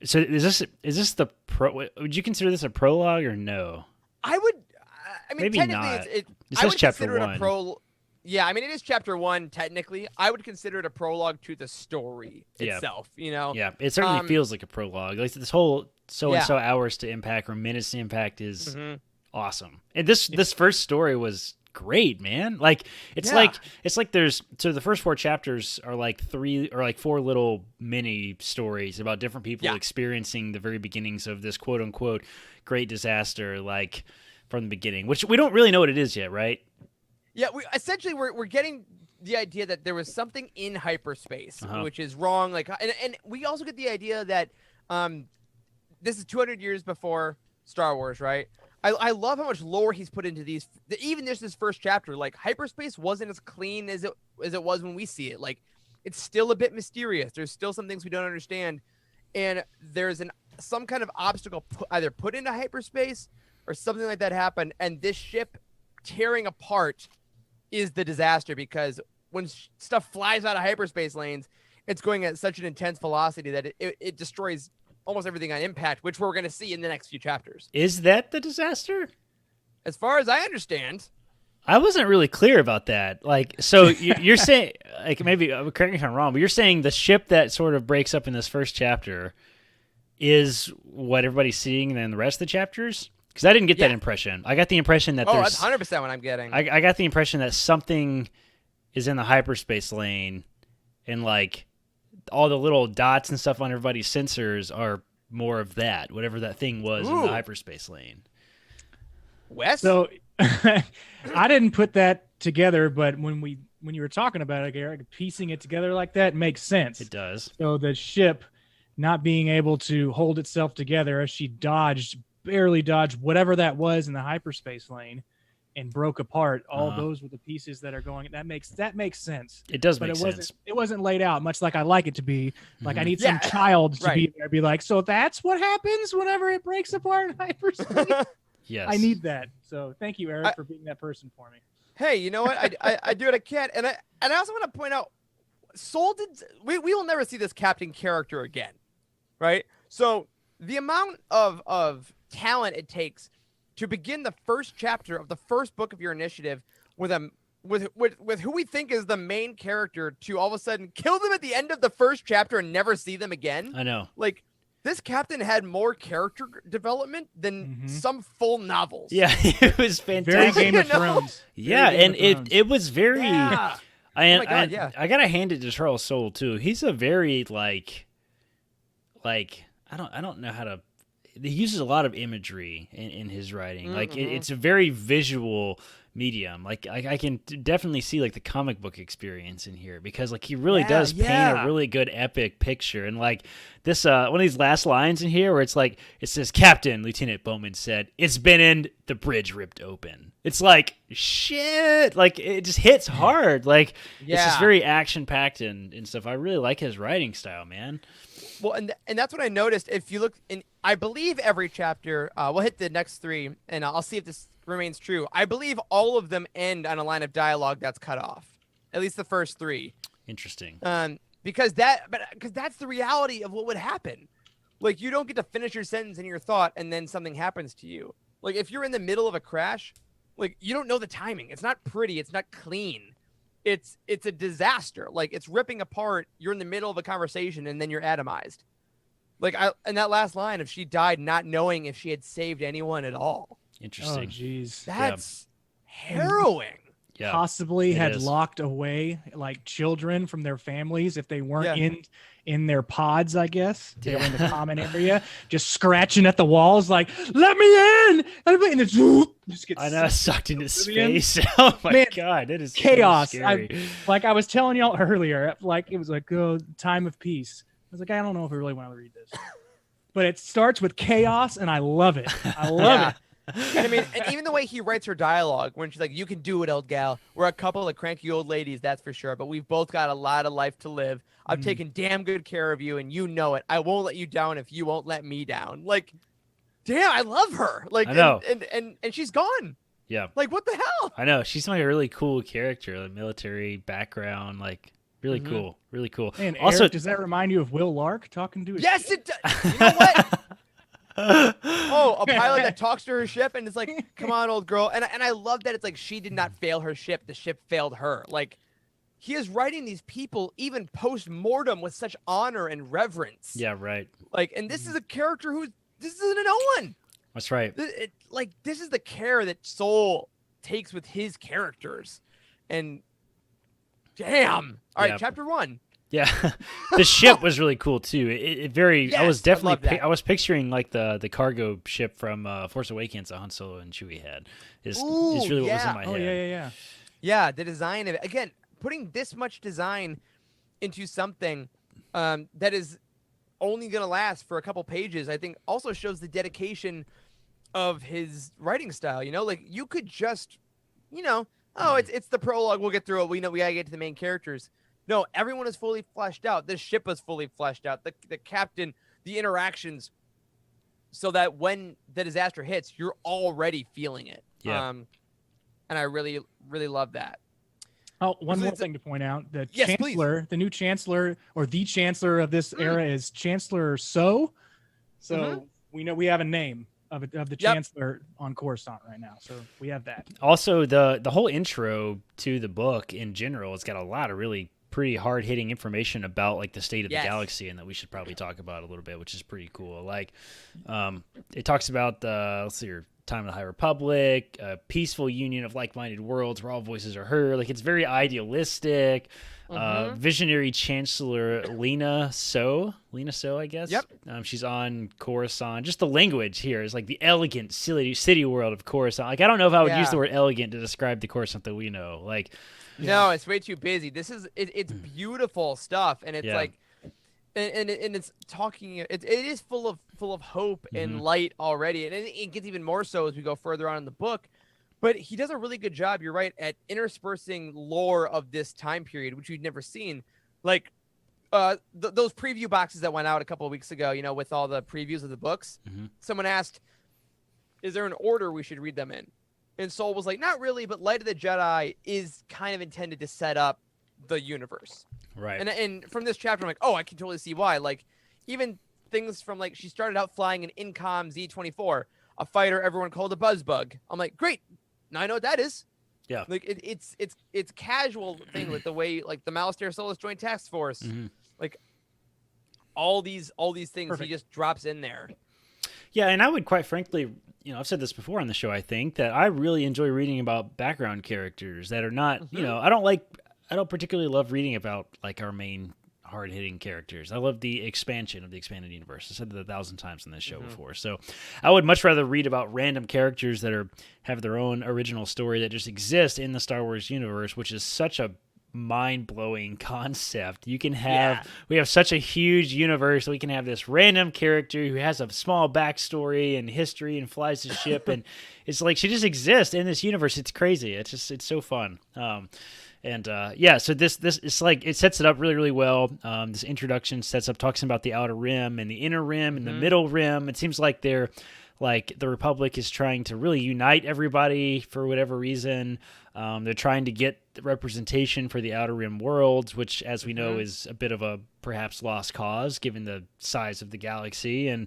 [SPEAKER 2] so is this the would you consider this a prologue or no?
[SPEAKER 1] I would. I mean,
[SPEAKER 2] Maybe
[SPEAKER 1] technically,
[SPEAKER 2] not.
[SPEAKER 1] It
[SPEAKER 2] It
[SPEAKER 1] I
[SPEAKER 2] says
[SPEAKER 1] would
[SPEAKER 2] chapter
[SPEAKER 1] consider
[SPEAKER 2] 1.
[SPEAKER 1] it a Yeah, I mean, it is chapter 1 technically. I would consider it a prologue to the story itself. You know.
[SPEAKER 2] Yeah, it certainly feels like a prologue. Like this whole so and so hours to impact or minutes to impact is awesome. And this first story was great, man. Like it's like there's the first 4 chapters are like 4 little mini stories about different people experiencing the very beginnings of this quote unquote great disaster, like from the beginning, which we don't really know what it is yet, right?
[SPEAKER 1] Yeah, we're getting the idea that there was something in hyperspace, which is wrong. Like, and we also get the idea that this is 200 years before Star Wars, right? I love how much lore he's put into these. Even this first chapter, like hyperspace wasn't as clean as it was when we see it. Like, it's still a bit mysterious. There's still some things we don't understand, and there's some kind of obstacle either put into hyperspace or something like that happened, and this ship tearing apart is the disaster, because when stuff flies out of hyperspace lanes, it's going at such an intense velocity that it destroys almost everything on impact, which we're going to see in the next few chapters.
[SPEAKER 2] Is that the disaster?
[SPEAKER 1] As far as I understand.
[SPEAKER 2] I wasn't really clear about that. Like, so you're saying, like, maybe correct me if I'm wrong, but you're saying the ship that sort of breaks up in this first chapter is what everybody's seeing in the rest of the chapters? Because I didn't get that impression. I got the impression that
[SPEAKER 1] that's 100% what I'm getting.
[SPEAKER 2] I got the impression that something is in the hyperspace lane, and like all the little dots and stuff on everybody's sensors are more of that, whatever that thing was in the hyperspace lane.
[SPEAKER 1] Wes?
[SPEAKER 3] So I didn't put that together, but when you were talking about it, Eric, piecing it together like that makes sense.
[SPEAKER 2] It does.
[SPEAKER 3] So the ship not being able to hold itself together as she barely dodged whatever that was in the hyperspace lane and broke apart. All those were the pieces that are going. That makes sense.
[SPEAKER 2] It does make sense.
[SPEAKER 3] It wasn't laid out much like I like it to be. Like I need some child to be there, be like, so that's what happens whenever it breaks apart in hyperspace.
[SPEAKER 2] Yes,
[SPEAKER 3] I need that. So thank you, Eric, for being that person for me.
[SPEAKER 1] Hey, you know what? I do what I can, and I also want to point out, Soule we will never see this captain character again, right? So the amount of talent it takes to begin the first chapter of the first book of your initiative with who we think is the main character, to all of a sudden kill them at the end of the first chapter and never see them again.
[SPEAKER 2] I know.
[SPEAKER 1] Like, this captain had more character development than some full novels.
[SPEAKER 2] Yeah, it was fantastic.
[SPEAKER 3] Very Game of Thrones.
[SPEAKER 2] Yeah, and it was very.
[SPEAKER 1] Yeah.
[SPEAKER 2] I gotta hand it to Charles Soule too. He's a very like I don't know how to. He uses a lot of imagery in his writing. Like it's a very visual medium. Like I can definitely see like the comic book experience in here, because like he really does paint a really good epic picture. And like this one of these last lines in here where it's like, it says, "Captain, Lieutenant Bowman said, it's been in the bridge ripped open." It's like, shit, like it just hits hard. Like it's just very action packed and stuff. I really like his writing style, man.
[SPEAKER 1] Well, and that's what I noticed. If you look in, I believe every chapter, we'll hit the next 3, and I'll see if this remains true. I believe all of them end on a line of dialogue that's cut off, at least the first 3.
[SPEAKER 2] Interesting.
[SPEAKER 1] Because that's the reality of what would happen. Like, you don't get to finish your sentence in your thought, and then something happens to you. Like, if you're in the middle of a crash, like, you don't know the timing. It's not pretty. It's not clean. It's a disaster. Like, it's ripping apart. You're in the middle of a conversation, and then you're atomized. Like, and that last line of she died not knowing if she had saved anyone at all.
[SPEAKER 2] Interesting.
[SPEAKER 3] Oh, jeez.
[SPEAKER 1] That's harrowing.
[SPEAKER 2] Yeah,
[SPEAKER 3] possibly had locked away like children from their families if they weren't in their pods, I guess. They were in the common area, just scratching at the walls like, let me in! And it's just gets
[SPEAKER 2] sucked into space. Oh my God, it is
[SPEAKER 3] chaos.
[SPEAKER 2] So scary.
[SPEAKER 3] Like I was telling y'all earlier, like it was like, time of peace. I was like, I don't know if I really want to read this. But it starts with chaos, and I love it. I love it.
[SPEAKER 1] And I mean, and even the way he writes her dialogue when she's like, "You can do it, old gal. We're a couple of cranky old ladies, that's for sure. But we've both got a lot of life to live. I've taken damn good care of you, and you know it. I won't let you down if you won't let me down." Like, damn, I love her. Like,
[SPEAKER 2] I know.
[SPEAKER 1] And she's gone.
[SPEAKER 2] Yeah.
[SPEAKER 1] Like, what the hell?
[SPEAKER 2] I know. She's like a really cool character, like military background, like really
[SPEAKER 1] Mhm.
[SPEAKER 2] cool. Really cool.
[SPEAKER 3] And
[SPEAKER 2] Also,
[SPEAKER 3] Eric, does that remind you of Will Lark talking to his
[SPEAKER 1] Yes,
[SPEAKER 3] ship?
[SPEAKER 1] it does. You know what? Oh, a pilot that talks to her ship and it's like, come on, old girl. And I love that it's like she did not fail her ship. The ship failed her. Like, he is writing these people even post-mortem with such honor and reverence.
[SPEAKER 2] yeah, right.
[SPEAKER 1] Like, and this is a character this isn't an Owen.
[SPEAKER 2] That's right.
[SPEAKER 1] This is the care that Soule takes with his characters. And damn. All right,
[SPEAKER 2] Yeah.
[SPEAKER 1] chapter 1.
[SPEAKER 2] Yeah, the ship was really cool too. It very.
[SPEAKER 1] Yes,
[SPEAKER 2] I was
[SPEAKER 1] I
[SPEAKER 2] definitely.
[SPEAKER 1] love that.
[SPEAKER 2] I was picturing like the cargo ship from Force Awakens that Han Solo and Chewie had. Is really what was in my
[SPEAKER 3] Oh
[SPEAKER 2] head.
[SPEAKER 3] yeah.
[SPEAKER 1] Yeah, the design of it. Again, putting this much design into something that is only going to last for a couple pages, I think also shows the dedication of his writing style. You know, like you could just, it's the prologue. We'll get through it. We know we got to get to the main characters. No, everyone is fully fleshed out. The ship is fully fleshed out. The captain, the interactions, so that when the disaster hits, you're already feeling it.
[SPEAKER 2] Yeah.
[SPEAKER 1] And I really, really love that.
[SPEAKER 3] Oh, one
[SPEAKER 1] So
[SPEAKER 3] more
[SPEAKER 1] it's-
[SPEAKER 3] thing to point out: the
[SPEAKER 1] Yes,
[SPEAKER 3] chancellor, the new chancellor, or the chancellor of this era is Chancellor Soule. So we know we have a name of the chancellor on Coruscant right now. So we have that.
[SPEAKER 2] Also, the whole intro to the book in general has got a lot of really pretty hard hitting information about like the state of
[SPEAKER 1] Yes.
[SPEAKER 2] the galaxy, and that we should probably talk about a little bit, which is pretty cool. Like, it talks about the time of the High Republic, a peaceful union of like-minded worlds where all voices are heard. Like, it's very idealistic. Visionary Chancellor Lena So, I guess.
[SPEAKER 1] Yep.
[SPEAKER 2] She's on Coruscant. Just the language here is like the elegant city world of Coruscant. Like, I don't know if I would use the word elegant to describe the Coruscant that we know. Like,
[SPEAKER 1] No, it's way too busy. This is it's beautiful stuff, and it's
[SPEAKER 2] Yeah.
[SPEAKER 1] like, and it's talking. It is full of hope and light already, and it gets even more so as we go further on in the book. But he does a really good job. You're right at interspersing lore of this time period, which we'd never seen. Like, those preview boxes that went out a couple of weeks ago. You know, with all the previews of the books. Someone asked, "Is there an order we should read them in?" And Soule was like, not really, but Light of the Jedi is kind of intended to set up the universe.
[SPEAKER 2] right.
[SPEAKER 1] And from this chapter, I'm like, oh, I can totally see why. Like, even things from, like, she started out flying an Incom Z-24, a fighter everyone called a buzzbug. I'm like, great. Now I know what that is.
[SPEAKER 2] Yeah.
[SPEAKER 1] Like, it's casual thing with the way, like, the Malastare Solus Joint Task Force. Like, all these things
[SPEAKER 3] Perfect.
[SPEAKER 1] he just drops in there.
[SPEAKER 2] Yeah, and I would quite frankly, I've said this before on the show, I think, that I really enjoy reading about background characters that are not, I don't particularly love reading about like our main hard-hitting characters. I love the expansion of the expanded universe. I said that 1,000 times on this show before. So I would much rather read about random characters that have their own original story that just exist in the Star Wars universe, which is such a mind-blowing concept. We have such a huge universe. We can have this random character who has a small backstory and history and flies the ship, and it's like she just exists in this universe. It's crazy. It's so fun. So this it's like it sets it up really, really well. This introduction talks about the outer rim and the inner rim and the middle rim. It seems like the Republic is trying to really unite everybody for whatever reason. They're trying to get the representation for the Outer Rim worlds, which, as we know, is a bit of a perhaps lost cause given the size of the galaxy. And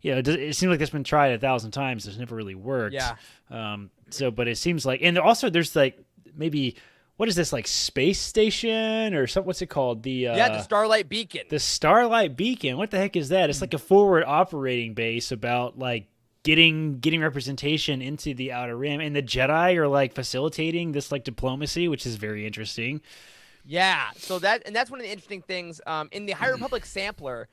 [SPEAKER 2] it seems like that's been tried 1,000 times. It's never really worked.
[SPEAKER 1] Yeah.
[SPEAKER 2] But it seems like, and also there's like maybe what is this, like space station or something? What's it called?
[SPEAKER 1] The Starlight Beacon.
[SPEAKER 2] The Starlight Beacon. What the heck is that? It's like a forward operating base about like getting representation into the Outer Rim, and the Jedi are like facilitating this like diplomacy, which is very interesting.
[SPEAKER 1] Yeah, so that's one of the interesting things in the High Republic sampler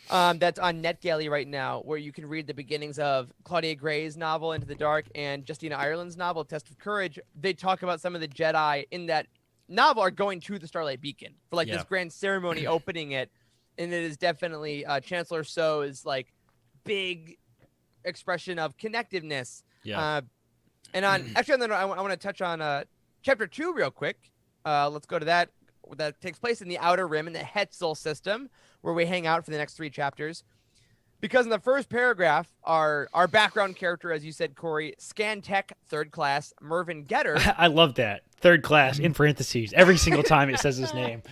[SPEAKER 1] that's on NetGalley right now, where you can read the beginnings of Claudia Gray's novel Into the Dark and Justina Ireland's novel Test of Courage. They talk about some of the Jedi in that novel are going to the Starlight Beacon for like this grand ceremony opening it, and it is definitely Chancellor Soule's like big expression of connectiveness. And on I want to touch on chapter 2 real quick. Let's go to that. That takes place in the Outer Rim in the Hetzel system, where we hang out for the next 3 chapters. Because in the first paragraph, our background character, as you said, Corey, Scantech, third class, Mervyn Getter.
[SPEAKER 2] I love that. Third class in parentheses every single time it says his name.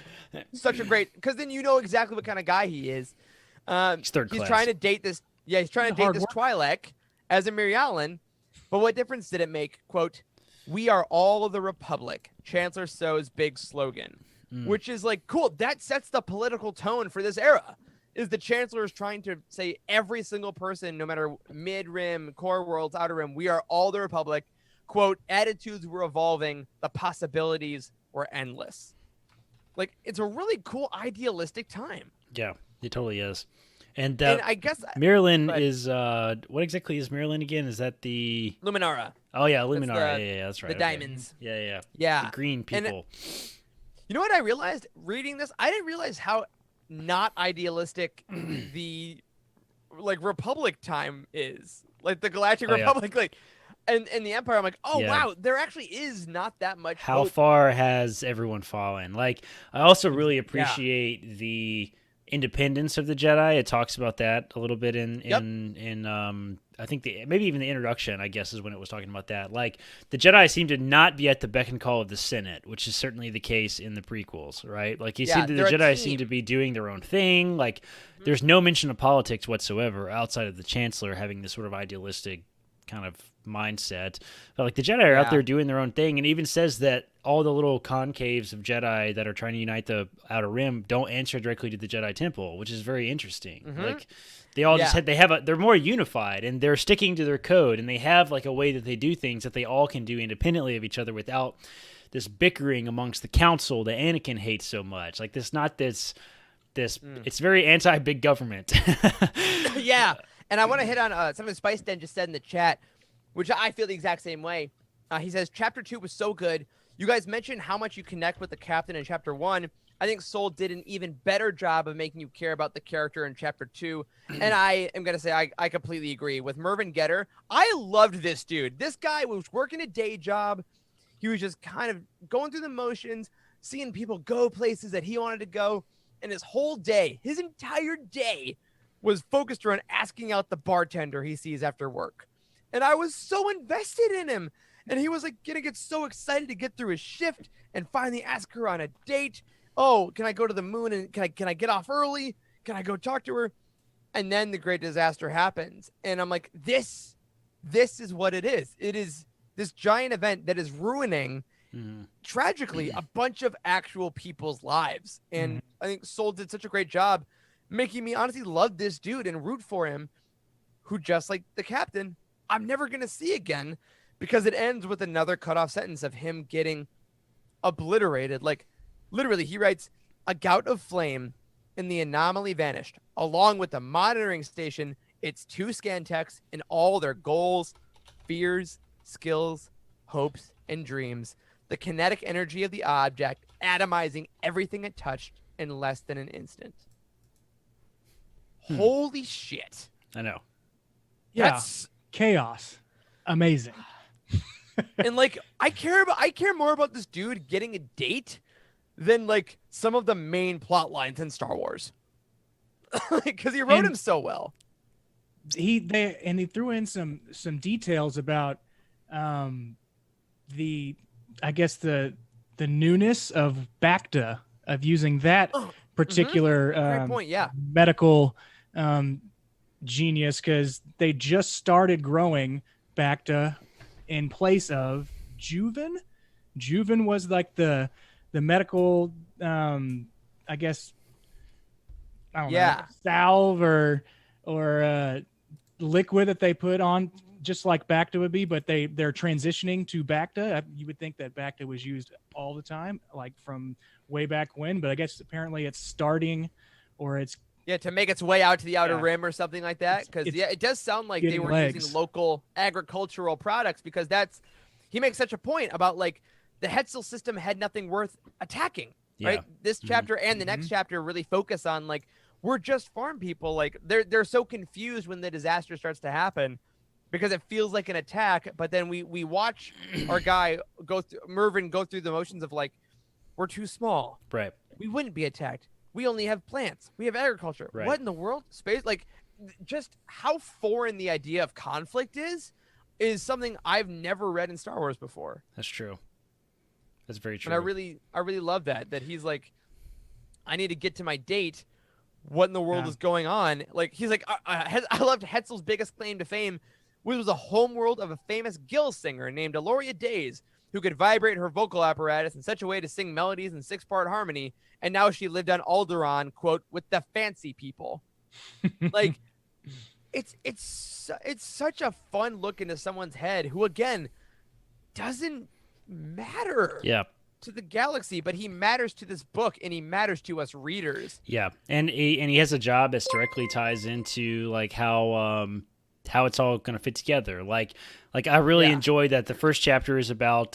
[SPEAKER 1] Such a great, because then you know exactly what kind of guy he is.
[SPEAKER 2] He's third class.
[SPEAKER 1] He's trying to date this. Yeah, he's trying to date this Twi'lek as a Mary Allen. But what difference did it make? Quote, "We are all the Republic," Chancellor Soule's big slogan, which is like, cool. That sets the political tone for this era. Is the Chancellor is trying to say every single person, no matter mid-rim, core worlds, outer rim, we are all the Republic. Quote, "Attitudes were evolving. The possibilities were endless." Like, it's a really cool, idealistic time.
[SPEAKER 2] Yeah, it totally is. And
[SPEAKER 1] I guess
[SPEAKER 2] Marilyn is what exactly is Marilyn again? Is that the
[SPEAKER 1] Luminara?
[SPEAKER 2] Oh yeah, Luminara. Yeah, that's right.
[SPEAKER 1] The diamonds.
[SPEAKER 2] Yeah. The green people.
[SPEAKER 1] You know what I realized reading this? I didn't realize how not idealistic the like Republic time is. Like the Galactic Republic, like and the Empire. I'm like, wow, there actually is not that much.
[SPEAKER 2] How
[SPEAKER 1] hope.
[SPEAKER 2] far has everyone fallen? Like, I also really appreciate the independence of the Jedi. It talks about that a little bit in I think maybe even the introduction, I guess, is when it was talking about that. Like, the Jedi seem to not be at the beck and call of the Senate, which is certainly the case in the prequels, right? Like, the Jedi seem to be doing their own thing. Like, there's no mention of politics whatsoever outside of the Chancellor having this sort of idealistic kind of mindset. But like the Jedi are out there doing their own thing, and it even says that all the little concaves of Jedi that are trying to unite the Outer Rim don't answer directly to the Jedi Temple, which is very interesting. Like they all just they're more unified, and they're sticking to their code, and they have like a way that they do things that they all can do independently of each other without this bickering amongst the council that Anakin hates so much. Like this it's very anti-big government.
[SPEAKER 1] Yeah. And I want to hit on something Spice Den just said in the chat, which I feel the exact same way. He says, Chapter 2 was so good. You guys mentioned how much you connect with the captain in Chapter 1. I think Soule did an even better job of making you care about the character in Chapter 2. And I am going to say I completely agree. With Mervyn Getter, I loved this dude. This guy was working a day job. He was just kind of going through the motions, seeing people go places that he wanted to go. And his whole day, his entire day, was focused around asking out the bartender he sees after work. And I was so invested in him. And he was like gonna get so excited to get through his shift and finally ask her on a date. Oh, can I go to the moon and can I get off early? Can I go talk to her? And then the great disaster happens. And I'm like, this is what it is. It is this giant event that is ruining tragically a bunch of actual people's lives. And I think Soule did such a great job making me honestly love this dude and root for him, who, just like the captain, I'm never going to see again, because it ends with another cutoff sentence of him getting obliterated. Like, literally, he writes, "A gout of flame and the anomaly vanished, along with the monitoring station, its 2 scan techs, and all their goals, fears, skills, hopes, and dreams. The kinetic energy of the object atomizing everything it touched in less than an instant." Holy shit.
[SPEAKER 2] I know.
[SPEAKER 3] Yeah.
[SPEAKER 1] That's
[SPEAKER 3] chaos. Amazing.
[SPEAKER 1] And like I care more about this dude getting a date than like some of the main plot lines in Star Wars. Because he wrote him so well.
[SPEAKER 3] He threw in some details about the newness of Bacta, of using that particular
[SPEAKER 1] great point,
[SPEAKER 3] medical genius, because they just started growing Bacta in place of Juven. Juven was like the medical I guess I don't know, salve or liquid that they put on, just like Bacta would be, but they're transitioning to Bacta. You would think that Bacta was used all the time, like from way back when, but I guess apparently it's starting, or it's
[SPEAKER 1] to make its way out to the outer rim or something like that. Because it does sound like they were using local agricultural products, because he makes such a point about like the Hetzel system had nothing worth attacking. Right? This chapter and the next chapter really focus on like, we're just farm people. Like they're so confused when the disaster starts to happen, because it feels like an attack. But then we watch our guy Mervyn go through the motions of like, we're too small.
[SPEAKER 2] Right.
[SPEAKER 1] We wouldn't be attacked. We only have plants. We have agriculture.
[SPEAKER 2] Right.
[SPEAKER 1] What in the world? Space? Like, just how foreign the idea of conflict is something I've never read in Star Wars before.
[SPEAKER 2] That's true. That's very true.
[SPEAKER 1] And I really love that he's like, I need to get to my date. What in the world is going on? Like, he's like, I loved Hetzel's biggest claim to fame, which was a homeworld of a famous Gill singer named Aloria Days, who could vibrate her vocal apparatus in such a way to sing melodies in 6-part harmony. And now she lived on Alderaan, quote, with the fancy people. Like, it's such a fun look into someone's head who, again, doesn't matter to the galaxy, but he matters to this book and he matters to us readers.
[SPEAKER 2] Yeah, and he has a job that directly ties into like how it's all going to fit together. Like I really enjoy that the first chapter is about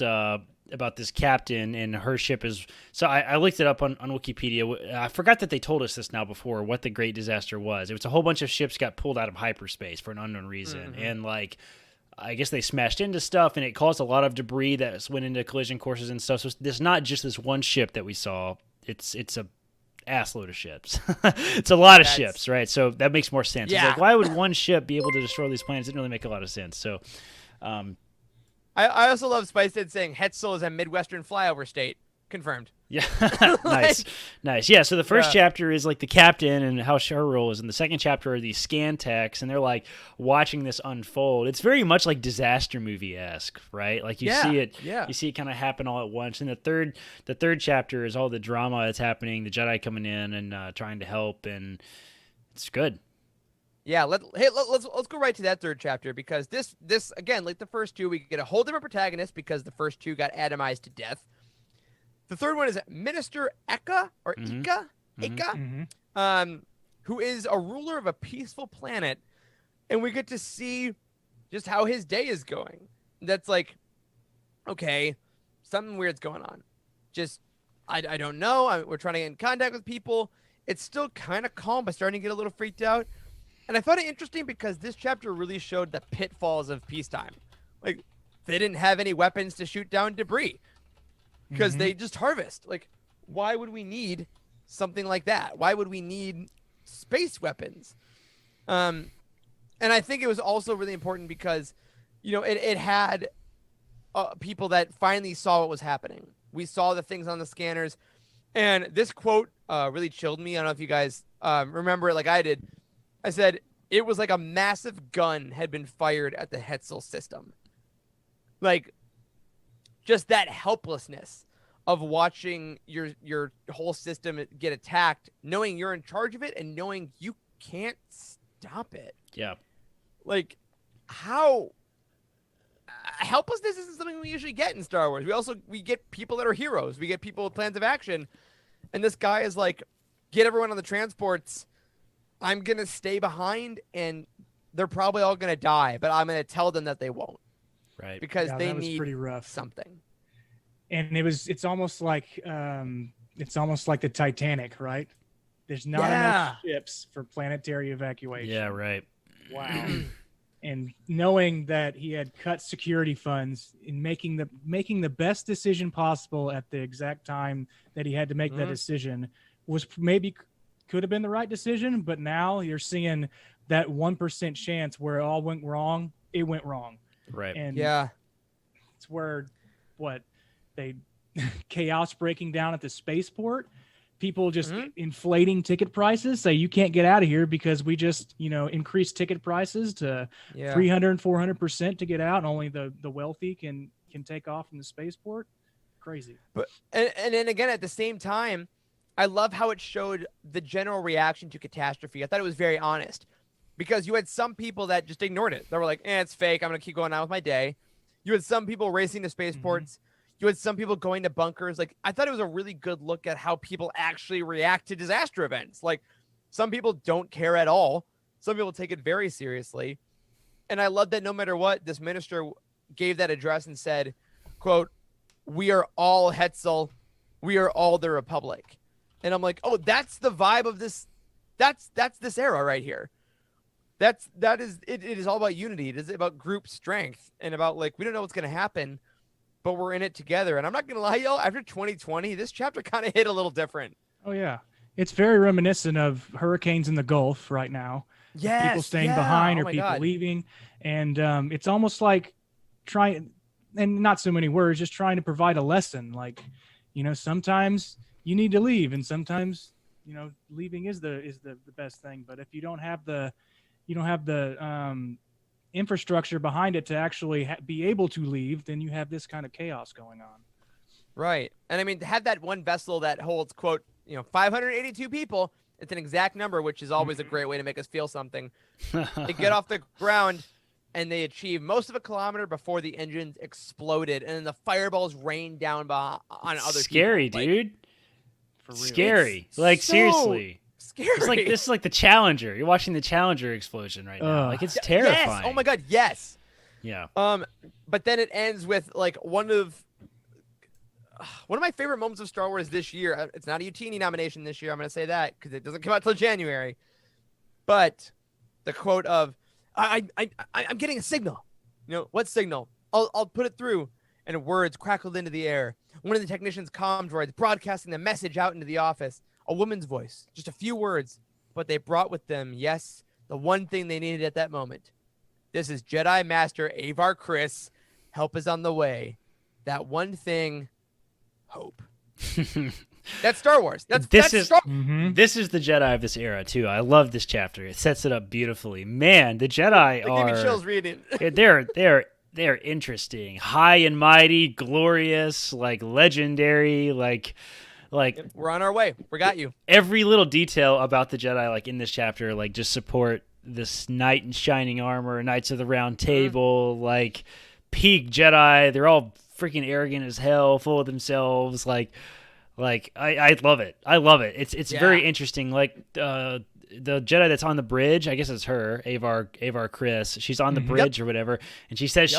[SPEAKER 2] this captain and her ship is. So I looked it up on Wikipedia. I forgot that they told us this now before what the Great Disaster was. It was a whole bunch of ships got pulled out of hyperspace for an unknown reason, and like I guess they smashed into stuff and it caused a lot of debris that went into collision courses and stuff. So there's not just this one ship that we saw. It's a ass load of ships. It's a lot of ships, right? So that makes more sense. It's like, why would one ship be able to destroy these planets? It didn't really make a lot of sense. So
[SPEAKER 1] I also love Spice Did saying Hetzel is a Midwestern flyover state. Confirmed.
[SPEAKER 2] Yeah. Nice. Yeah. So the first chapter is like the captain and how her role is. And the second chapter are these scan techs and they're like watching this unfold. It's very much like disaster movie-esque, right? Like you see it kind of happen all at once. And the third chapter is all the drama that's happening, the Jedi coming in and trying to help. And it's good.
[SPEAKER 1] Yeah, let's go right to that third chapter because this again, like the first two, we get a whole different protagonist because the first two got atomized to death. The third one is Minister Eka or Eka, who is a ruler of a peaceful planet, and we get to see just how his day is going. That's like, okay, something weird's going on. Just I don't know. We're trying to get in contact with people. It's still kind of calm, but starting to get a little freaked out. And I found it interesting because this chapter really showed the pitfalls of peacetime. Like, they didn't have any weapons to shoot down debris because they just harvest. Like, why would we need something like that? Why would we need space weapons? And I think it was also really important because, you know, it had people that finally saw what was happening. We saw the things on the scanners. And this quote really chilled me. I don't know if you guys remember it like I did. I said, it was like a massive gun had been fired at the Hetzel system. Like, just that helplessness of watching your whole system get attacked, knowing you're in charge of it and knowing you can't stop it.
[SPEAKER 2] Yeah.
[SPEAKER 1] Like, how helplessness isn't something we usually get in Star Wars. We get people that are heroes. We get people with plans of action. And this guy is like, get everyone on the transports. I'm going to stay behind and they're probably all going to die, but I'm going to tell them that they won't.
[SPEAKER 2] Right.
[SPEAKER 1] Because they
[SPEAKER 3] need
[SPEAKER 1] pretty rough. Something.
[SPEAKER 3] And it's almost like the Titanic, right? There's not enough ships for planetary evacuation.
[SPEAKER 2] Yeah, right.
[SPEAKER 3] Wow. And knowing that he had cut security funds in making the best decision possible at the exact time that he had to make that decision was maybe could have been the right decision, but now you're seeing that 1% chance where it all went wrong. It went wrong.
[SPEAKER 2] Right.
[SPEAKER 3] And it's where they chaos breaking down at the spaceport, people just inflating ticket prices, say you can't get out of here because we just, increased ticket prices to 300 400% to get out, and only the wealthy can take off from the spaceport. Crazy.
[SPEAKER 1] But and then again at the same time, I love how it showed the general reaction to catastrophe. I thought it was very honest because you had some people that just ignored it. They were like, it's fake. I'm going to keep going on with my day. You had some people racing to spaceports. You had some people going to bunkers. Like, I thought it was a really good look at how people actually react to disaster events. Like, some people don't care at all. Some people take it very seriously. And I love that no matter what, this minister gave that address and said, quote, "We are all Hetzel. We are all the Republic." And I'm like, oh, that's the vibe of this. That's this era right here. It is all about unity. It is about group strength and about, like, we don't know what's going to happen, but we're in it together. And I'm not going to lie, y'all, after 2020, this chapter kind of hit a little different.
[SPEAKER 3] Oh, yeah. It's very reminiscent of hurricanes in the Gulf right now.
[SPEAKER 1] Yes,
[SPEAKER 3] People staying
[SPEAKER 1] yeah.
[SPEAKER 3] behind
[SPEAKER 1] Oh
[SPEAKER 3] or
[SPEAKER 1] my
[SPEAKER 3] people
[SPEAKER 1] God.
[SPEAKER 3] leaving. And it's almost like trying, and not so many words, just trying to provide a lesson. Like, sometimes you need to leave, and sometimes, leaving is the best thing. But if you don't have the infrastructure behind it to actually be able to leave, then you have this kind of chaos going on.
[SPEAKER 1] Right. And I mean, to have that one vessel that holds, quote, 582 people, it's an exact number, which is always a great way to make us feel something. They get off the ground and they achieve most of a kilometer before the engines exploded. And then the fireballs rained down on other
[SPEAKER 2] Scary,
[SPEAKER 1] people.
[SPEAKER 2] dude.
[SPEAKER 3] For real.
[SPEAKER 2] Scary.
[SPEAKER 1] It's
[SPEAKER 2] Like,
[SPEAKER 1] so
[SPEAKER 2] seriously.
[SPEAKER 1] Scary.
[SPEAKER 2] It's like this is like the Challenger. You're watching the Challenger explosion right now. Like, it's terrifying.
[SPEAKER 1] Yes. Oh my God. Yes.
[SPEAKER 2] Yeah.
[SPEAKER 1] But then it ends with like one of my favorite moments of Star Wars this year. It's not a Utini nomination this year. I'm going to say that because it doesn't come out till January. But the quote of, I'm getting a signal. What signal? I'll put it through. And words crackled into the air. One of the technicians' comm droids broadcasting the message out into the office. A woman's voice. Just a few words. But they brought with them, yes, the one thing they needed at that moment. This is Jedi Master Avar Kriss. Help is on the way. That one thing... hope. That's Star Wars. That's Star Wars.
[SPEAKER 2] This is the Jedi of this era too. I love this chapter. It sets it up beautifully. Man, the Jedi
[SPEAKER 1] They
[SPEAKER 2] are
[SPEAKER 1] give me chills reading.
[SPEAKER 2] they're interesting, high and mighty, glorious, like legendary, like
[SPEAKER 1] We're on our way. We got you.
[SPEAKER 2] every little detail about the Jedi, like in this chapter, like just support this knight in shining armor, Knights of the Round Table, like peak Jedi. They're all freaking arrogant as hell, full of themselves. I love it. I love it. It's very interesting. Like the Jedi that's on the bridge, I guess it's her, Avar Kriss. She's on the bridge or whatever, and she says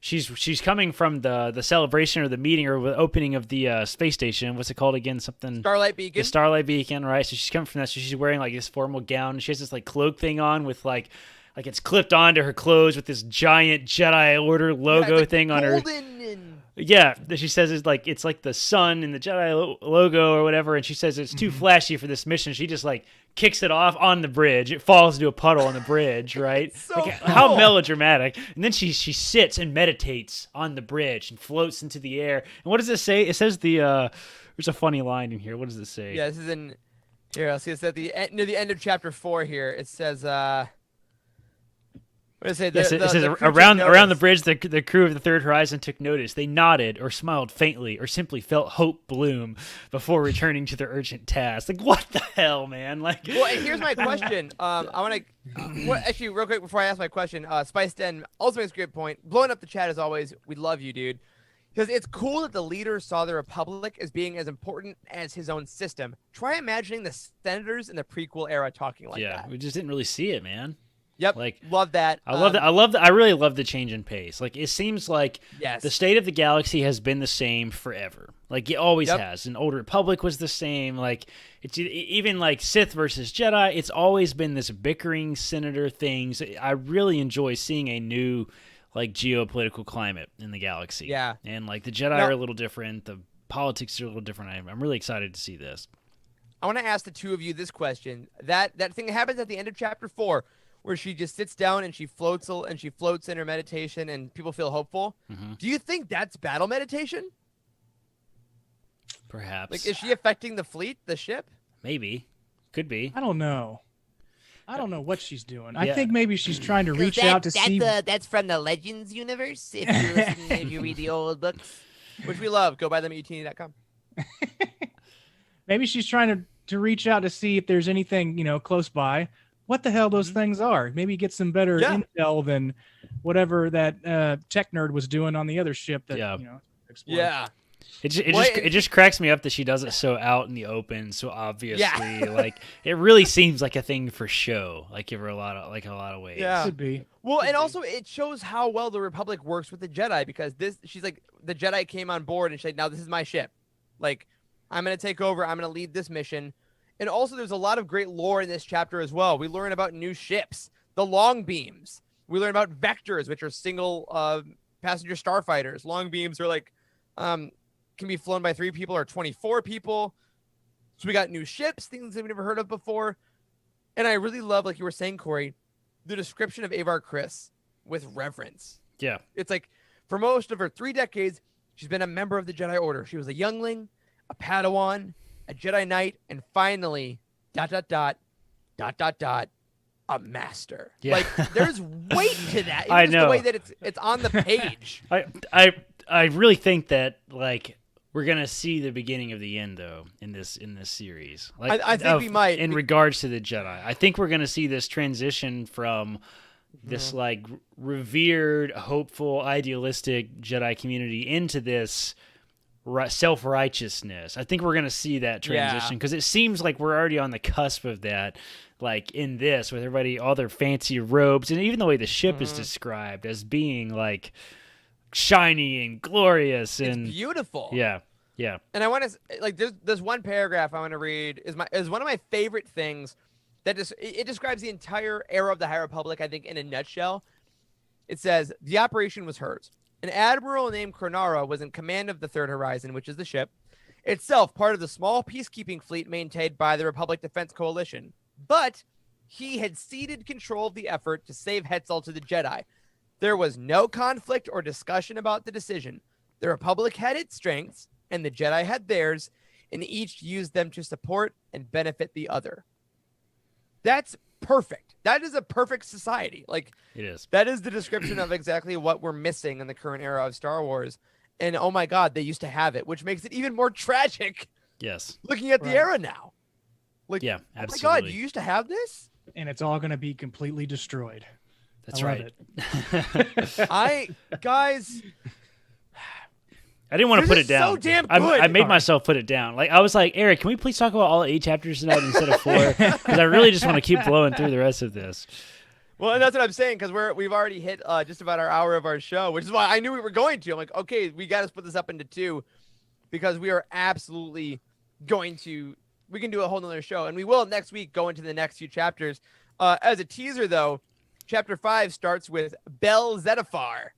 [SPEAKER 2] she's coming from the celebration or the meeting or the opening of the space station. What's it called again? Something
[SPEAKER 1] Starlight Beacon.
[SPEAKER 2] The Starlight Beacon, right? So she's coming from that. So she's wearing like this formal gown. She has this like cloak thing on with like it's clipped onto her clothes with this giant Jedi Order logo thing on her. Yeah, she says it's like the sun and the Jedi logo or whatever, and she says it's too flashy for this mission. She just like kicks it off on the bridge. It falls into a puddle on the bridge, right?
[SPEAKER 1] So cool.
[SPEAKER 2] How melodramatic. And then she sits and meditates on the bridge and floats into the air. And what does it say? It says there's a funny line in here. What does it say?
[SPEAKER 1] Yeah, this is in here. I'll see. It's at near the end of chapter 4 here. It says what does it say?
[SPEAKER 2] It says around the bridge, the crew of the Third Horizon took notice. They nodded or smiled faintly or simply felt hope bloom before returning to their urgent task. Like, what the hell, man? Like,
[SPEAKER 1] well, and here's my question. I want to actually real quick before I ask my question. Spice Den also makes a great point. Blowing up the chat as always. We love you, dude. Because it's cool that the leader saw the Republic as being as important as his own system. Try imagining the senators in the prequel era talking like that.
[SPEAKER 2] Yeah, we just didn't really see it, man.
[SPEAKER 1] Yep.
[SPEAKER 2] Like,
[SPEAKER 1] love that.
[SPEAKER 2] I love that. I really love the change in pace. Like, it seems like the state of the galaxy has been the same forever. Like, it always has. And Old Republic was the same. Like, it's even like Sith versus Jedi. It's always been this bickering senator things. I really enjoy seeing a new like geopolitical climate in the galaxy.
[SPEAKER 1] Yeah.
[SPEAKER 2] And like the Jedi are a little different. The politics are a little different. I'm really excited to see this.
[SPEAKER 1] I want to ask the two of you this question. That thing that happens at the end of chapter 4. Where she just sits down and she floats in her meditation and people feel hopeful. Mm-hmm. Do you think that's battle meditation?
[SPEAKER 2] Perhaps.
[SPEAKER 1] Like, is she affecting the fleet, the ship?
[SPEAKER 2] Maybe. Could be.
[SPEAKER 3] I don't know what she's doing. I think maybe she's trying to reach out to see.
[SPEAKER 1] That's from the Legends universe. If you read the old books, which we love, go buy them at utini.com.
[SPEAKER 3] Maybe she's trying to reach out to see if there's anything close by. What the hell those things are? Maybe get some better intel than whatever that tech nerd was doing on the other ship that exploded.
[SPEAKER 1] Yeah.
[SPEAKER 2] It just cracks me up that she does it so out in the open, so obviously. Like, it really seems like a thing for show. Like, give her a lot of ways.
[SPEAKER 1] Yeah,
[SPEAKER 3] could be.
[SPEAKER 1] Well, and also it shows how well the Republic works with the Jedi because she's like the Jedi came on board and she's like, now this is my ship. Like, I'm gonna take over. I'm gonna lead this mission. And also, there's a lot of great lore in this chapter as well. We learn about new ships, the long beams. We learn about vectors, which are single passenger starfighters. Long beams are like can be flown by 3 people or 24 people. So we got new ships, things that we've never heard of before. And I really love, like you were saying, Corey, the description of Avar Kriss with reverence.
[SPEAKER 2] Yeah.
[SPEAKER 1] It's like for most of her 3 decades, she's been a member of the Jedi Order. She was a youngling, a Padawan, a Jedi Knight, and finally, ... a master.
[SPEAKER 2] Yeah.
[SPEAKER 1] Like there's weight to that. Even
[SPEAKER 2] I
[SPEAKER 1] just
[SPEAKER 2] know.
[SPEAKER 1] the way that it's on the page.
[SPEAKER 2] I really think that like we're gonna see the beginning of the end though in this series. Like
[SPEAKER 1] I think we might.
[SPEAKER 2] in regards to the Jedi. I think we're gonna see this transition from this like revered, hopeful, idealistic Jedi community into this self-righteousness. I think we're going to see that transition because it seems like we're already on the cusp of that, like in this with everybody, all their fancy robes, and even the way the ship is described as being like shiny and glorious and
[SPEAKER 1] it's beautiful.
[SPEAKER 2] Yeah.
[SPEAKER 1] And I want to like there's one paragraph I want to read is one of my favorite things that it describes the entire era of the High Republic, I think, in a nutshell. It says the operation was hers. An admiral named Kronara was in command of the Third Horizon, which is the ship, itself part of the small peacekeeping fleet maintained by the Republic Defense Coalition. But he had ceded control of the effort to save Hetzel to the Jedi. There was no conflict or discussion about the decision. The Republic had its strengths, and the Jedi had theirs, and each used them to support and benefit the other. That's perfect. That is a perfect society. Like
[SPEAKER 2] It is.
[SPEAKER 1] that is the description of exactly what we're missing in the current era of Star Wars. And oh my God, they used to have it, which makes it even more tragic
[SPEAKER 2] Yes.
[SPEAKER 1] looking at the era now. Like,
[SPEAKER 2] Yeah,
[SPEAKER 1] oh my
[SPEAKER 2] absolutely.
[SPEAKER 1] God, you used to have this?
[SPEAKER 3] And it's all going to be completely destroyed.
[SPEAKER 2] That's
[SPEAKER 3] I love
[SPEAKER 2] right.
[SPEAKER 3] it.
[SPEAKER 1] Guys,
[SPEAKER 2] I didn't want to
[SPEAKER 1] This
[SPEAKER 2] put
[SPEAKER 1] is
[SPEAKER 2] it down.
[SPEAKER 1] so damn
[SPEAKER 2] I
[SPEAKER 1] good.
[SPEAKER 2] made myself put it down. Like I was like, Eric, can we please talk about all 8 chapters tonight instead of 4? Because I really just want to keep blowing through the rest of this.
[SPEAKER 1] well, and that's what I'm saying because we've already hit just about our hour of our show, which is why I knew we were going to. I'm like, okay, we got to split this up into 2 because we are absolutely going to. We can do a whole nother show, and we will next week go into the next few chapters. As a teaser, though, chapter 5 starts with Bel Zettifar,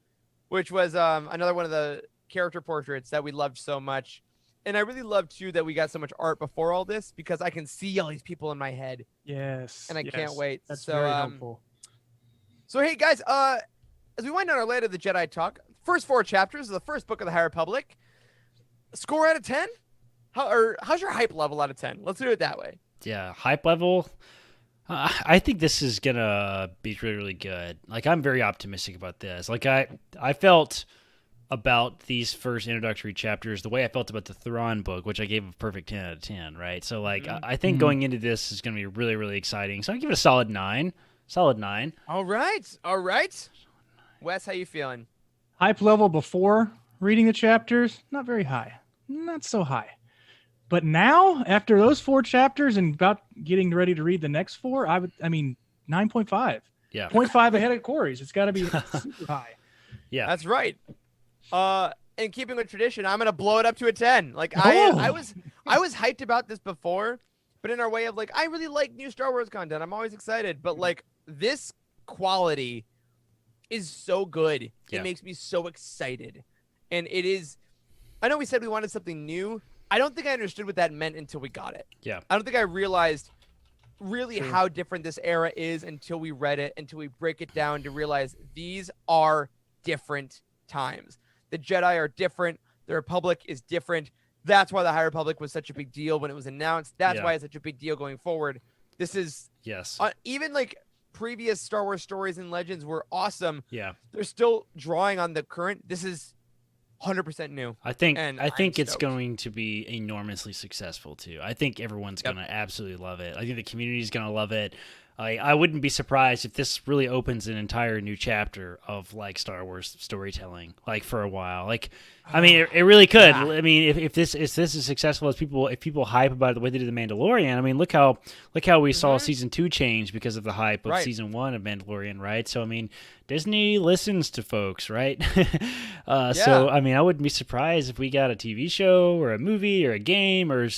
[SPEAKER 1] which was another one of the character portraits that we loved so much. And I really love too that we got so much art before all this because I can see all these people in my head
[SPEAKER 3] Yes.
[SPEAKER 1] and I can't wait.
[SPEAKER 3] That's
[SPEAKER 1] So,
[SPEAKER 3] very helpful.
[SPEAKER 1] So hey guys, as we wind down our Land of the Jedi talk, first 4 chapters of the first book of the High Republic. Score out of 10? How's your hype level out of 10? Let's do it that way.
[SPEAKER 2] Yeah, hype level. I think this is gonna be really, really good. Like I'm very optimistic about this. Like I felt about these first introductory chapters the way I felt about the Thrawn book, which I gave a perfect 10 out of 10, right? So like I think going into this is going to be really, really exciting. So I give it a solid 9. Solid 9.
[SPEAKER 1] All right. Wes, how you feeling?
[SPEAKER 3] Hype level before reading the chapters, not very high. Not so high. But now, after those 4 chapters and about getting ready to read the next 4, 9.5.
[SPEAKER 2] Yeah.
[SPEAKER 3] 0.5 ahead of Corey's. It's got to be super high.
[SPEAKER 2] Yeah.
[SPEAKER 1] That's right. In keeping with tradition, I'm gonna blow it up to a 10. Like
[SPEAKER 3] Oh.
[SPEAKER 1] I was hyped about this before, but in our way of like, I really like new Star Wars content. I'm always excited, but like this quality is so good.
[SPEAKER 2] Yeah.
[SPEAKER 1] It makes me so excited. And it is, I know we said we wanted something new. I don't think I understood what that meant until we got it.
[SPEAKER 2] Yeah.
[SPEAKER 1] I don't think I realized really
[SPEAKER 3] True.
[SPEAKER 1] how different this era is until we read it, until we break it down to realize these are different times. The Jedi are different. The Republic is different. That's why the High Republic was such a big deal when it was announced. That's
[SPEAKER 2] Yeah.
[SPEAKER 1] why it's such a big deal going forward. This is
[SPEAKER 2] Yes.
[SPEAKER 1] even like previous Star Wars stories and legends were awesome.
[SPEAKER 2] Yeah.
[SPEAKER 1] They're still drawing on the current. This is 100% new.
[SPEAKER 2] I think
[SPEAKER 1] And
[SPEAKER 2] it's
[SPEAKER 1] I'm stoked.
[SPEAKER 2] going to be enormously successful too. I think everyone's
[SPEAKER 1] Yep.
[SPEAKER 2] going to absolutely love it. I think the community is going to love it. I wouldn't be surprised if this really opens an entire new chapter of like Star Wars storytelling, like for a while. Like, I mean, it really could.
[SPEAKER 1] Yeah.
[SPEAKER 2] I mean, if this is successful as people hype about it the way they did the Mandalorian. I mean, look how we saw season 2 change because of the hype of
[SPEAKER 1] Right.
[SPEAKER 2] season 1 of Mandalorian, right? So I mean, Disney listens to folks, right? So I mean, I wouldn't be surprised if we got a TV show or a movie or a game or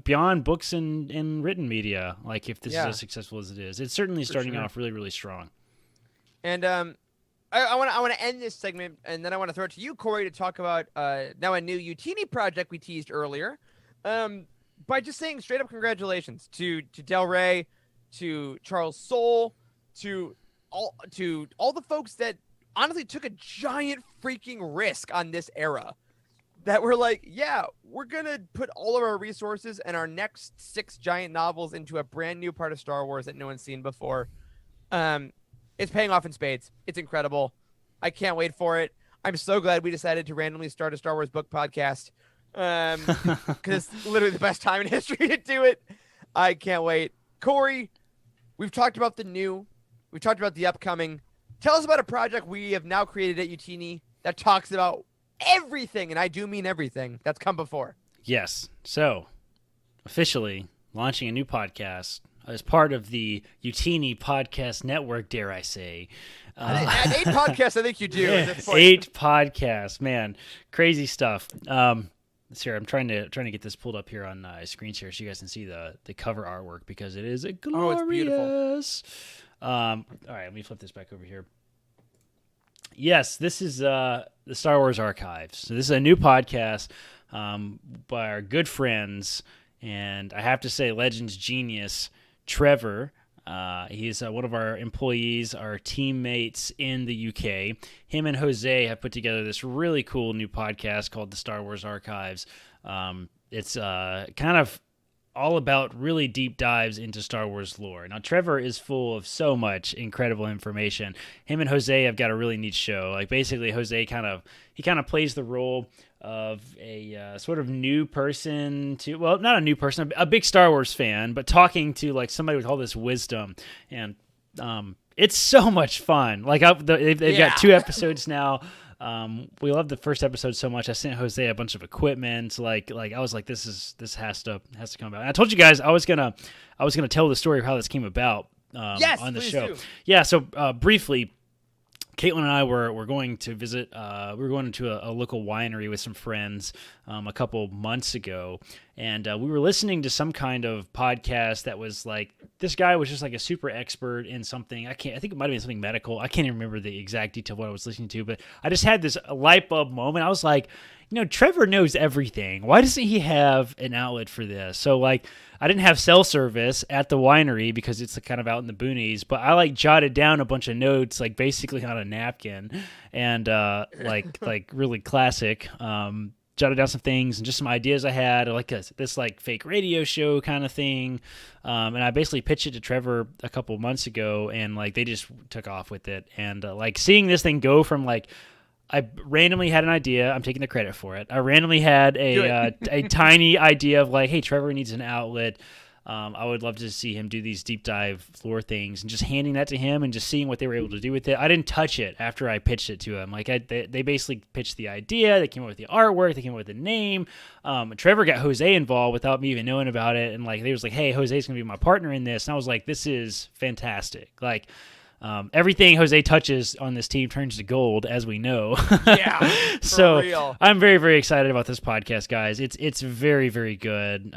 [SPEAKER 2] beyond books and written media. Like if this is as successful as it is, it's certainly starting
[SPEAKER 1] sure.
[SPEAKER 2] off really, really strong.
[SPEAKER 1] And I want to end this segment, and then I want to throw it to you, Corey, to talk about now a new Utini project we teased earlier. by just saying straight up congratulations to Del Rey, to Charles Soule, to all the folks that honestly took a giant freaking risk on this era. That were like, yeah, we're gonna put all of our resources and our next 6 giant novels into a brand new part of Star Wars that no one's seen before. It's paying off in spades. It's incredible. I can't wait for it. I'm so glad we decided to randomly start a Star Wars book podcast. Because it's literally the best time in history to do it. I can't wait. Corey, we've talked about the new. We've talked about the upcoming. Tell us about a project we have now created at Utini that talks about everything, and I do mean everything, that's come before.
[SPEAKER 2] Yes. So, officially launching a new podcast as part of the Utini Podcast Network, dare I say.
[SPEAKER 1] At 8 podcasts, I think you do. At this point.
[SPEAKER 2] 8 podcasts, man. Crazy stuff. Let's hear. I'm trying to get this pulled up here on screen share so you guys can see the cover artwork because it is glorious.
[SPEAKER 1] Oh, it's beautiful.
[SPEAKER 2] All right, let me flip this back over here. Yes, this is the Star Wars Archives. So this is a new podcast by our good friends, and I have to say, Legends genius Trevor. He's one of our employees, our teammates in the UK. Him and Jose have put together this really cool new podcast called the Star Wars Archives. It's kind of all about really deep dives into Star Wars lore. Now, Trevor is full of so much incredible information. Him and Jose have got a really neat show. Like, basically, Jose kind of plays the role of a sort of new person to, well, not a new person, a big Star Wars fan, but talking to like somebody with all this wisdom. And it's so much fun. Like, they've got 2 episodes now. We love the first episode so much. I sent Jose a bunch of equipment. Like I was like, this has to come about. And I told you guys I was gonna tell the story of how this came about on the show.
[SPEAKER 1] Do.
[SPEAKER 2] Yeah. So briefly, Caitlin and I were going to visit. We were going to a local winery with some friends a couple months ago, and we were listening to some kind of podcast that was like, this guy was just like a super expert in something. I think it might have been something medical. I can't even remember the exact detail of what I was listening to, but I just had this light bulb moment. I was like, Trevor knows everything. Why doesn't he have an outlet for this? So, like, I didn't have cell service at the winery because it's kind of out in the boonies, but I like jotted down a bunch of notes, like basically on a napkin, and like really classic. Jotted down some things and just some ideas I had, like this like fake radio show kind of thing, and I basically pitched it to Trevor a couple months ago, and like they just took off with it, and like seeing this thing go from like, I randomly had an idea. I'm taking the credit for it. I randomly had a tiny idea of like, hey, Trevor needs an outlet. I would love to see him do these deep dive lore things, and just handing that to him and just seeing what they were able to do with it. I didn't touch it after I pitched it to him. Like they basically pitched the idea. They came up with the artwork. They came up with the name. Trevor got Jose involved without me even knowing about it. And like, they was like, hey, Jose's going to be my partner in this. And I was like, this is fantastic. Like, everything Jose touches on this team turns to gold, as we know.
[SPEAKER 1] Yeah.
[SPEAKER 2] So
[SPEAKER 1] real.
[SPEAKER 2] I'm very, very excited about this podcast, guys. It's very, very good.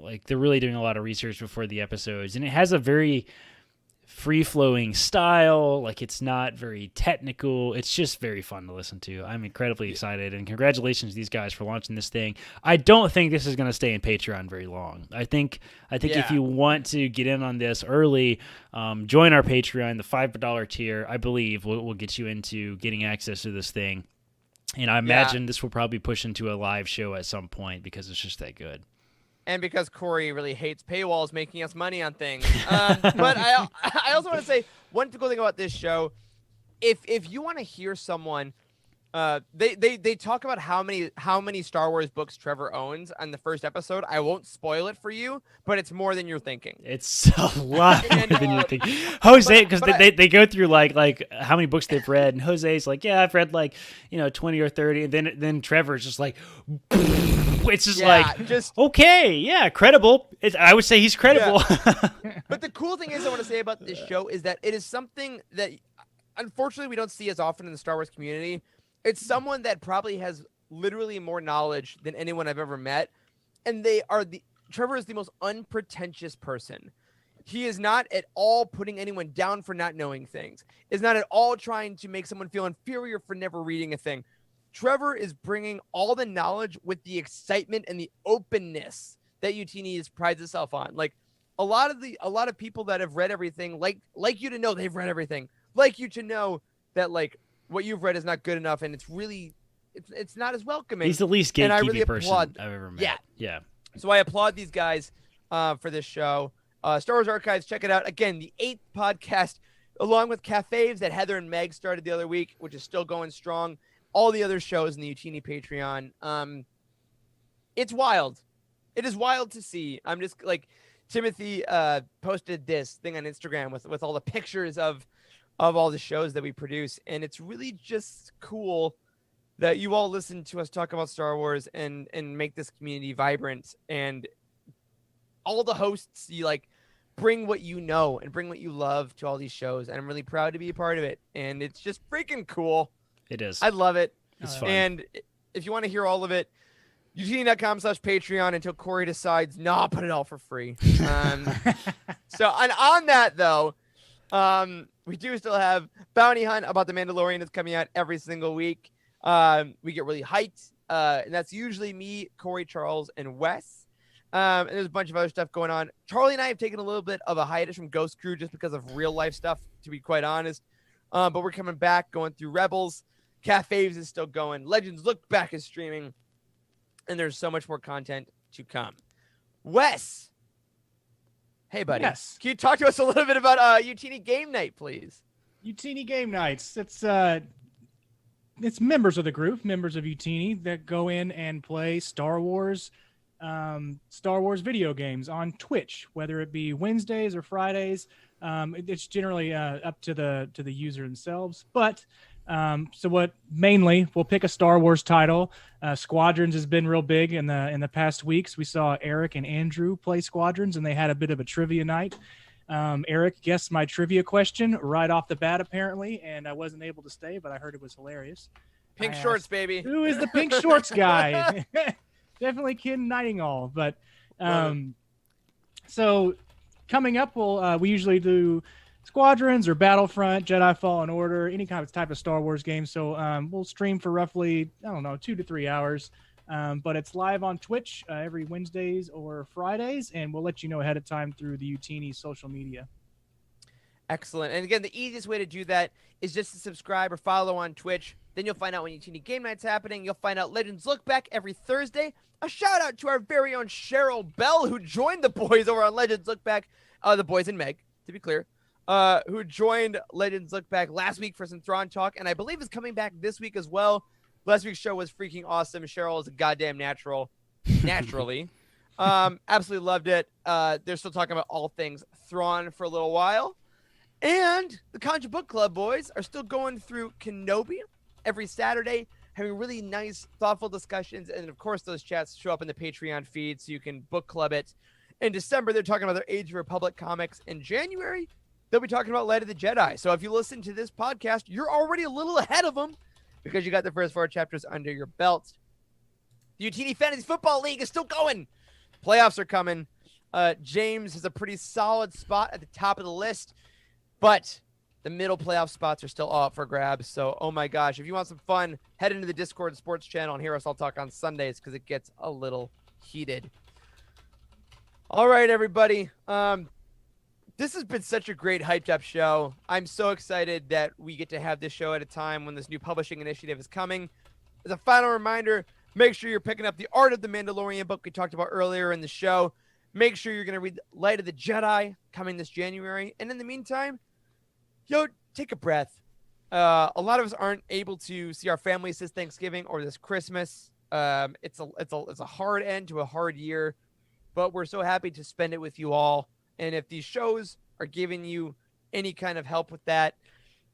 [SPEAKER 2] Like, they're really doing a lot of research before the episodes, and it has a very free-flowing style. Like, it's not very technical. It's just very fun to listen to. I'm incredibly excited, and congratulations to these guys for launching this thing. I don't think this is going to stay in Patreon very long. I think if you want to get in on this early, join our Patreon. The $5 tier, I believe, will get you into getting access to this thing. And I imagine this will probably push into a live show at some point because it's just that good.
[SPEAKER 1] And because Corey really hates paywalls making us money on things. But I also want to say one cool thing about this show. If you want to hear someone, they talk about how many Star Wars books Trevor owns on the first episode. I won't spoil it for you, but it's more than you're thinking.
[SPEAKER 2] It's a lot more than you're thinking. Jose, because they go through like how many books they've read, and Jose's like, yeah, I've read like 20 or 30, and then Trevor's just like. It's just okay, yeah, credible. I would say he's credible.
[SPEAKER 1] Yeah. But the cool thing is, I want to say about this show is that it is something that, unfortunately, we don't see as often in the Star Wars community. It's someone that probably has literally more knowledge than anyone I've ever met, and Trevor is the most unpretentious person. He is not at all putting anyone down for not knowing things. Is not at all trying to make someone feel inferior for never reading a thing. Trevor is bringing all the knowledge with the excitement and the openness that UT prides itself on. Like a lot of people that have read everything, like you to know they've read everything, like you to know that like what you've read is not good enough, and it's not as welcoming.
[SPEAKER 2] He's the least gatekeeping
[SPEAKER 1] and I really
[SPEAKER 2] person
[SPEAKER 1] applaud,
[SPEAKER 2] I've ever met. Yeah.
[SPEAKER 1] So I applaud these guys for this show. Star Wars Archives, check it out. Again, the 8th podcast, along with Cafes that Heather and Meg started the other week, which is still going strong. All the other shows in the Utini Patreon. It's wild. It is wild to see. I'm just like Timothy posted this thing on Instagram with all the pictures of all the shows that we produce, and it's really just cool that you all listen to us talk about Star Wars and make this community vibrant. And all the hosts, you like bring what you know and bring what you love to all these shows, and I'm really proud to be a part of it. And it's just freaking cool.
[SPEAKER 2] It is.
[SPEAKER 1] I love it.
[SPEAKER 2] It's fun.
[SPEAKER 1] And if you want to hear all of it, utini.com/Patreon until Corey decides, no, I'll put it all for free. So, and on that though, we do still have Bounty Hunt about the Mandalorian that's coming out every single week. We get really hyped, and that's usually me, Corey, Charles, and Wes. And there's a bunch of other stuff going on. Charlie and I have taken a little bit of a hiatus from Ghost Crew just because of real life stuff, to be quite honest. But we're coming back, going through Rebels. Cafes is still going. Legends Look Back is streaming. And there's so much more content to come. Wes. Hey, buddy.
[SPEAKER 3] Yes.
[SPEAKER 1] Can you talk to us a little bit about Utini Game Night, please?
[SPEAKER 3] Utini Game Nights. It's members of the group, members of Utini, that go in and play Star Wars video games on Twitch, whether it be Wednesdays or Fridays. It's generally up to the user themselves. But so what mainly we'll pick a Star Wars title. Squadrons has been real big in the past weeks. We saw Eric and Andrew play Squadrons, and they had a bit of a trivia night. Eric guessed my trivia question right off the bat, apparently, and I wasn't able to stay, but I heard it was hilarious.
[SPEAKER 1] Pink shorts, baby.
[SPEAKER 3] Who is the pink shorts guy? Definitely Ken Nightingale. But so coming up, we usually do Squadrons or Battlefront, Jedi Fallen Order, any kind of type of Star Wars game. So we'll stream for roughly, 2 to 3 hours. But it's live on Twitch every Wednesdays or Fridays, and we'll let you know ahead of time through the Utini social media.
[SPEAKER 1] Excellent. And again, the easiest way to do that is just to subscribe or follow on Twitch. Then you'll find out when Utini Game Night's happening. You'll find out Legends Look Back every Thursday. A shout out to our very own Cheryl Bell, who joined the boys over on Legends Look Back. The boys and Meg, to be clear, who joined Legends Look Back last week for some Thrawn talk, and I believe is coming back this week as well. Last week's show was freaking awesome. Cheryl is a goddamn naturally. Absolutely loved it. They're still talking about all things Thrawn for a little while. And the Conjure Book Club boys are still going through Kenobi every Saturday, having really nice, thoughtful discussions. And, of course, those chats show up in the Patreon feed, so you can book club it. In December, they're talking about their Age of Republic comics. In January, they'll be talking about Light of the Jedi. So if you listen to this podcast, you're already a little ahead of them because you got the first 4 chapters under your belt. The Utini Fantasy Football League is still going. Playoffs are coming. James has a pretty solid spot at the top of the list, but the middle playoff spots are still all up for grabs. So, oh my gosh, if you want some fun, head into the Discord Sports channel and hear us all talk on Sundays because it gets a little heated. All right, everybody. This has been such a great hyped up show. I'm so excited that we get to have this show at a time when this new publishing initiative is coming. As a final reminder, make sure you're picking up the Art of the Mandalorian book we talked about earlier in the show. Make sure you're going to read Light of the Jedi coming this January. And in the meantime, take a breath. A lot of us aren't able to see our families this Thanksgiving or this Christmas. It's a hard end to a hard year, but we're so happy to spend it with you all. And if these shows are giving you any kind of help with that,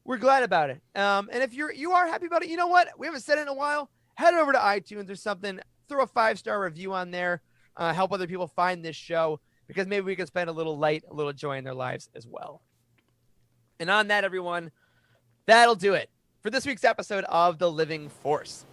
[SPEAKER 1] we're glad about it. And if you are happy about it, you know what? We haven't said it in a while. Head over to iTunes or something. Throw a 5-star review on there. Help other people find this show because maybe we can spend a little light, a little joy in their lives as well. And on that, everyone, that'll do it for this week's episode of The Living Force.